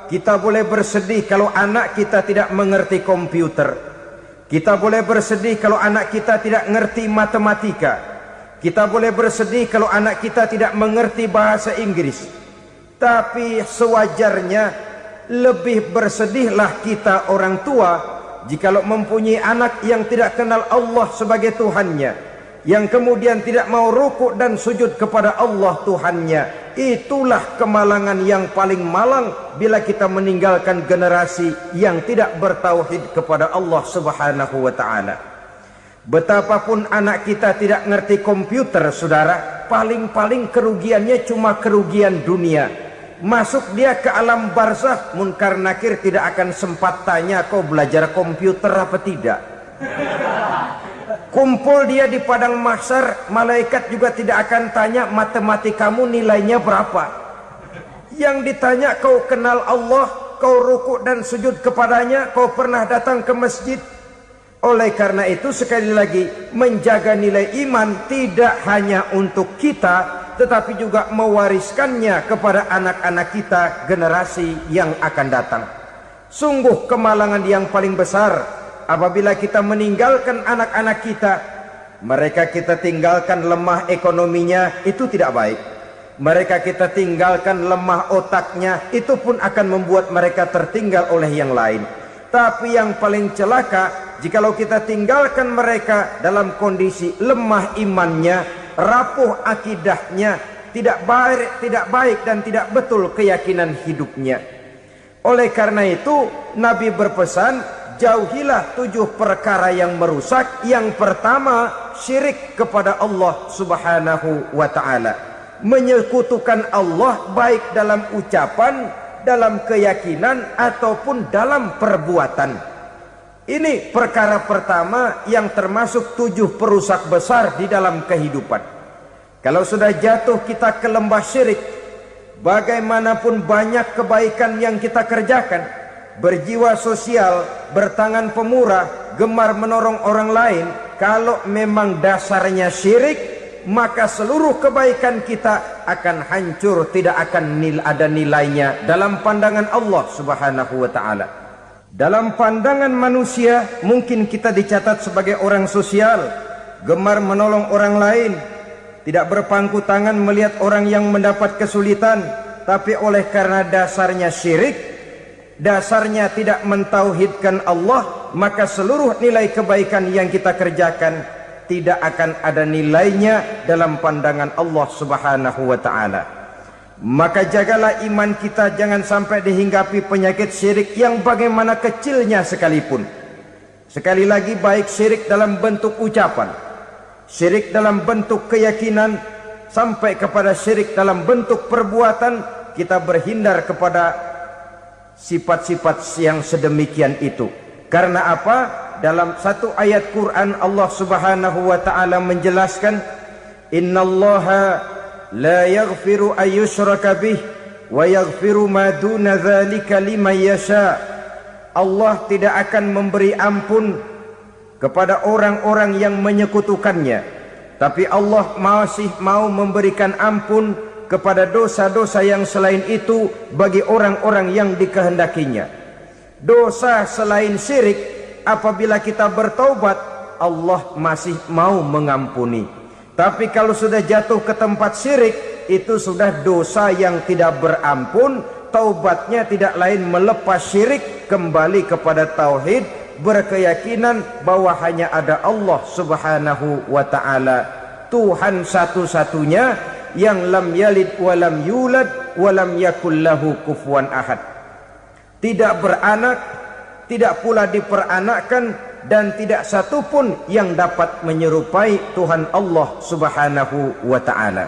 kita boleh bersedih kalau anak kita tidak mengerti komputer. Kita boleh bersedih kalau anak kita tidak mengerti matematika. Kita boleh bersedih kalau anak kita tidak mengerti bahasa Inggris. Tapi sewajarnya lebih bersedihlah kita orang tua jikalau mempunyai anak yang tidak kenal Allah sebagai Tuhannya, yang kemudian tidak mau rukuk dan sujud kepada Allah Tuhannya. Itulah kemalangan yang paling malang bila kita meninggalkan generasi yang tidak bertauhid kepada Allah Subhanahu wa taala. Betapapun anak kita tidak ngerti komputer, saudara, paling-paling kerugiannya cuma kerugian dunia. Masuk dia ke alam barzakh, munkar nakir tidak akan sempat tanya kau belajar komputer apa tidak. Kumpul dia di padang mahsyar, malaikat juga tidak akan tanya matematikamu nilainya berapa. Yang ditanya kau kenal Allah, kau rukuk dan sujud kepadanya, kau pernah datang ke masjid. Oleh karena itu sekali lagi, menjaga nilai iman tidak hanya untuk kita, tetapi juga mewariskannya kepada anak-anak kita, generasi yang akan datang. Sungguh kemalangan yang paling besar apabila kita meninggalkan anak-anak kita. Mereka kita tinggalkan lemah ekonominya, itu tidak baik. Mereka kita tinggalkan lemah otaknya, itu pun akan membuat mereka tertinggal oleh yang lain. Tapi yang paling celaka, jikalau kita tinggalkan mereka dalam kondisi lemah imannya, rapuh akidahnya, tidak baik dan tidak betul keyakinan hidupnya. Oleh karena itu Nabi berpesan, jauhilah 7 perkara yang merusak. Yang pertama, syirik kepada Allah Subhanahu wa taala. Menyekutukan Allah baik dalam ucapan, dalam keyakinan ataupun dalam perbuatan. Ini perkara pertama yang termasuk 7 perusak besar di dalam kehidupan. Kalau sudah jatuh kita ke lembah syirik, bagaimanapun banyak kebaikan yang kita kerjakan, berjiwa sosial, bertangan pemurah, gemar menolong orang lain, kalau memang dasarnya syirik, maka seluruh kebaikan kita akan hancur, tidak akan ada nilainya dalam pandangan Allah Subhanahu wa taala. Dalam pandangan manusia, mungkin kita dicatat sebagai orang sosial, gemar menolong orang lain, tidak berpangku tangan melihat orang yang mendapat kesulitan, tapi oleh karena dasarnya syirik, dasarnya tidak mentauhidkan Allah, maka seluruh nilai kebaikan yang kita kerjakan tidak akan ada nilainya dalam pandangan Allah Subhanahu wa taala. Maka jagalah iman kita jangan sampai dihinggapi penyakit syirik yang bagaimana kecilnya sekalipun. Sekali lagi, baik syirik dalam bentuk ucapan, syirik dalam bentuk keyakinan, sampai kepada syirik dalam bentuk perbuatan, kita berhindar kepada sifat-sifat yang sedemikian itu. Karena apa? Dalam satu ayat Quran Allah Subhanahu wa taala menjelaskan, innallaha la yaghfiru ayyushraka bih wa yaghfiru ma duna dzalika liman yasha. Allah tidak akan memberi ampun kepada orang-orang yang menyekutukannya, tapi Allah masih mau memberikan ampun kepada dosa-dosa yang selain itu bagi orang-orang yang dikehendakinya. Dosa selain syirik, apabila kita bertaubat, Allah masih mau mengampuni. Tapi kalau sudah jatuh ke tempat syirik, itu sudah dosa yang tidak berampun. Taubatnya tidak lain melepas syirik, kembali kepada tauhid, berkeyakinan bahwa hanya ada Allah Subhanahu wa taala, Tuhan satu-satunya yang lam yalid walam yulad walam yakul lahu kufuwan ahad. Tidak beranak, tidak pula diperanakkan, dan tidak satu pun yang dapat menyerupai Tuhan Allah Subhanahu wa taala.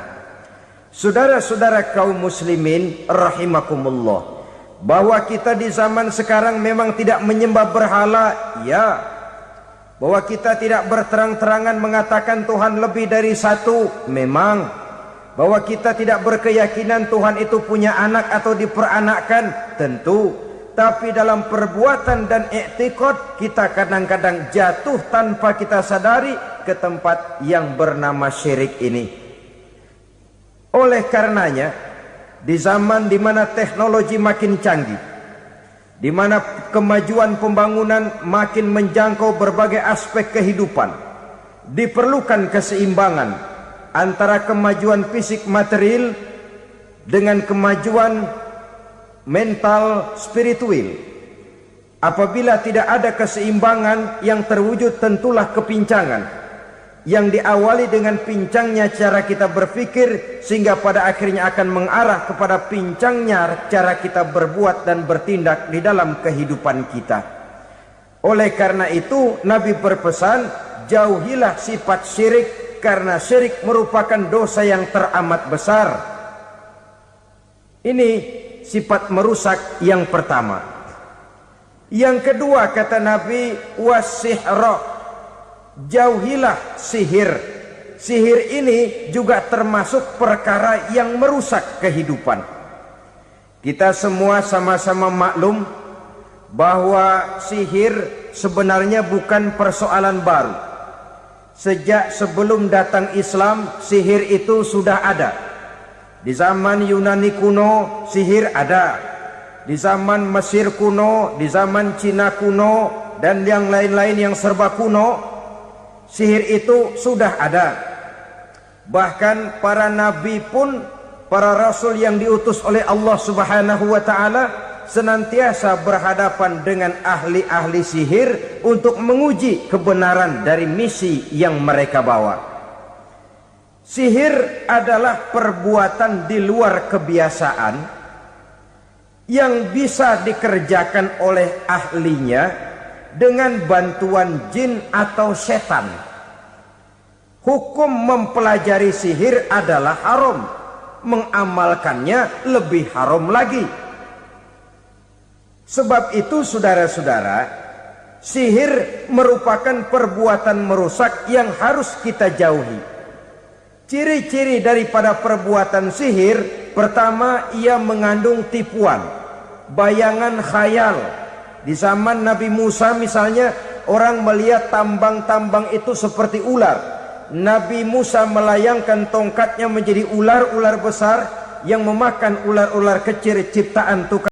Saudara-saudara kaum muslimin rahimakumullah, bahwa kita di zaman sekarang memang tidak menyembah berhala, ya. Bahwa kita tidak berterang-terangan mengatakan Tuhan lebih dari satu, memang. Bahwa kita tidak berkeyakinan Tuhan itu punya anak atau diperanakkan, tentu. tapi dalam perbuatan dan i'tiqad kita kadang-kadang jatuh tanpa kita sadari ke tempat yang bernama syirik ini. Oleh karenanya, di zaman di mana teknologi makin canggih, di mana kemajuan pembangunan makin menjangkau berbagai aspek kehidupan, diperlukan keseimbangan antara kemajuan fisik material dengan kemajuan mental spiritual. Apabila tidak ada keseimbangan yang terwujud, tentulah kepincangan yang diawali dengan pincangnya cara kita berpikir, sehingga pada akhirnya akan mengarah kepada pincangnya cara kita berbuat dan bertindak di dalam kehidupan kita. Oleh karena itu Nabi berpesan, jauhilah sifat syirik, karena syirik merupakan dosa yang teramat besar. Ini sifat merusak yang pertama. Yang kedua, kata Nabi, wasihra, jauhilah sihir. Sihir ini juga termasuk perkara yang merusak kehidupan. Kita semua sama-sama maklum bahwa sihir sebenarnya bukan persoalan baru. Sejak sebelum datang Islam, sihir itu sudah ada. Di zaman Yunani kuno, sihir ada. Di zaman Mesir kuno, di zaman Cina kuno, dan yang lain-lain yang serba kuno, sihir itu sudah ada. Bahkan para nabi pun, para rasul yang diutus oleh Allah Subhanahu wa taala, senantiasa berhadapan dengan ahli-ahli sihir untuk menguji kebenaran dari misi yang mereka bawa. Sihir adalah perbuatan di luar kebiasaan yang bisa dikerjakan oleh ahlinya dengan bantuan jin atau setan. Hukum mempelajari sihir adalah haram, mengamalkannya lebih haram lagi. Sebab itu saudara-saudara, sihir merupakan perbuatan merusak yang harus kita jauhi. Ciri-ciri daripada perbuatan sihir, pertama, ia mengandung tipuan, bayangan khayal. Di zaman Nabi Musa misalnya, orang melihat tambang-tambang itu seperti ular. Nabi Musa melayangkan tongkatnya menjadi ular-ular besar yang memakan ular-ular kecil ciptaan tukang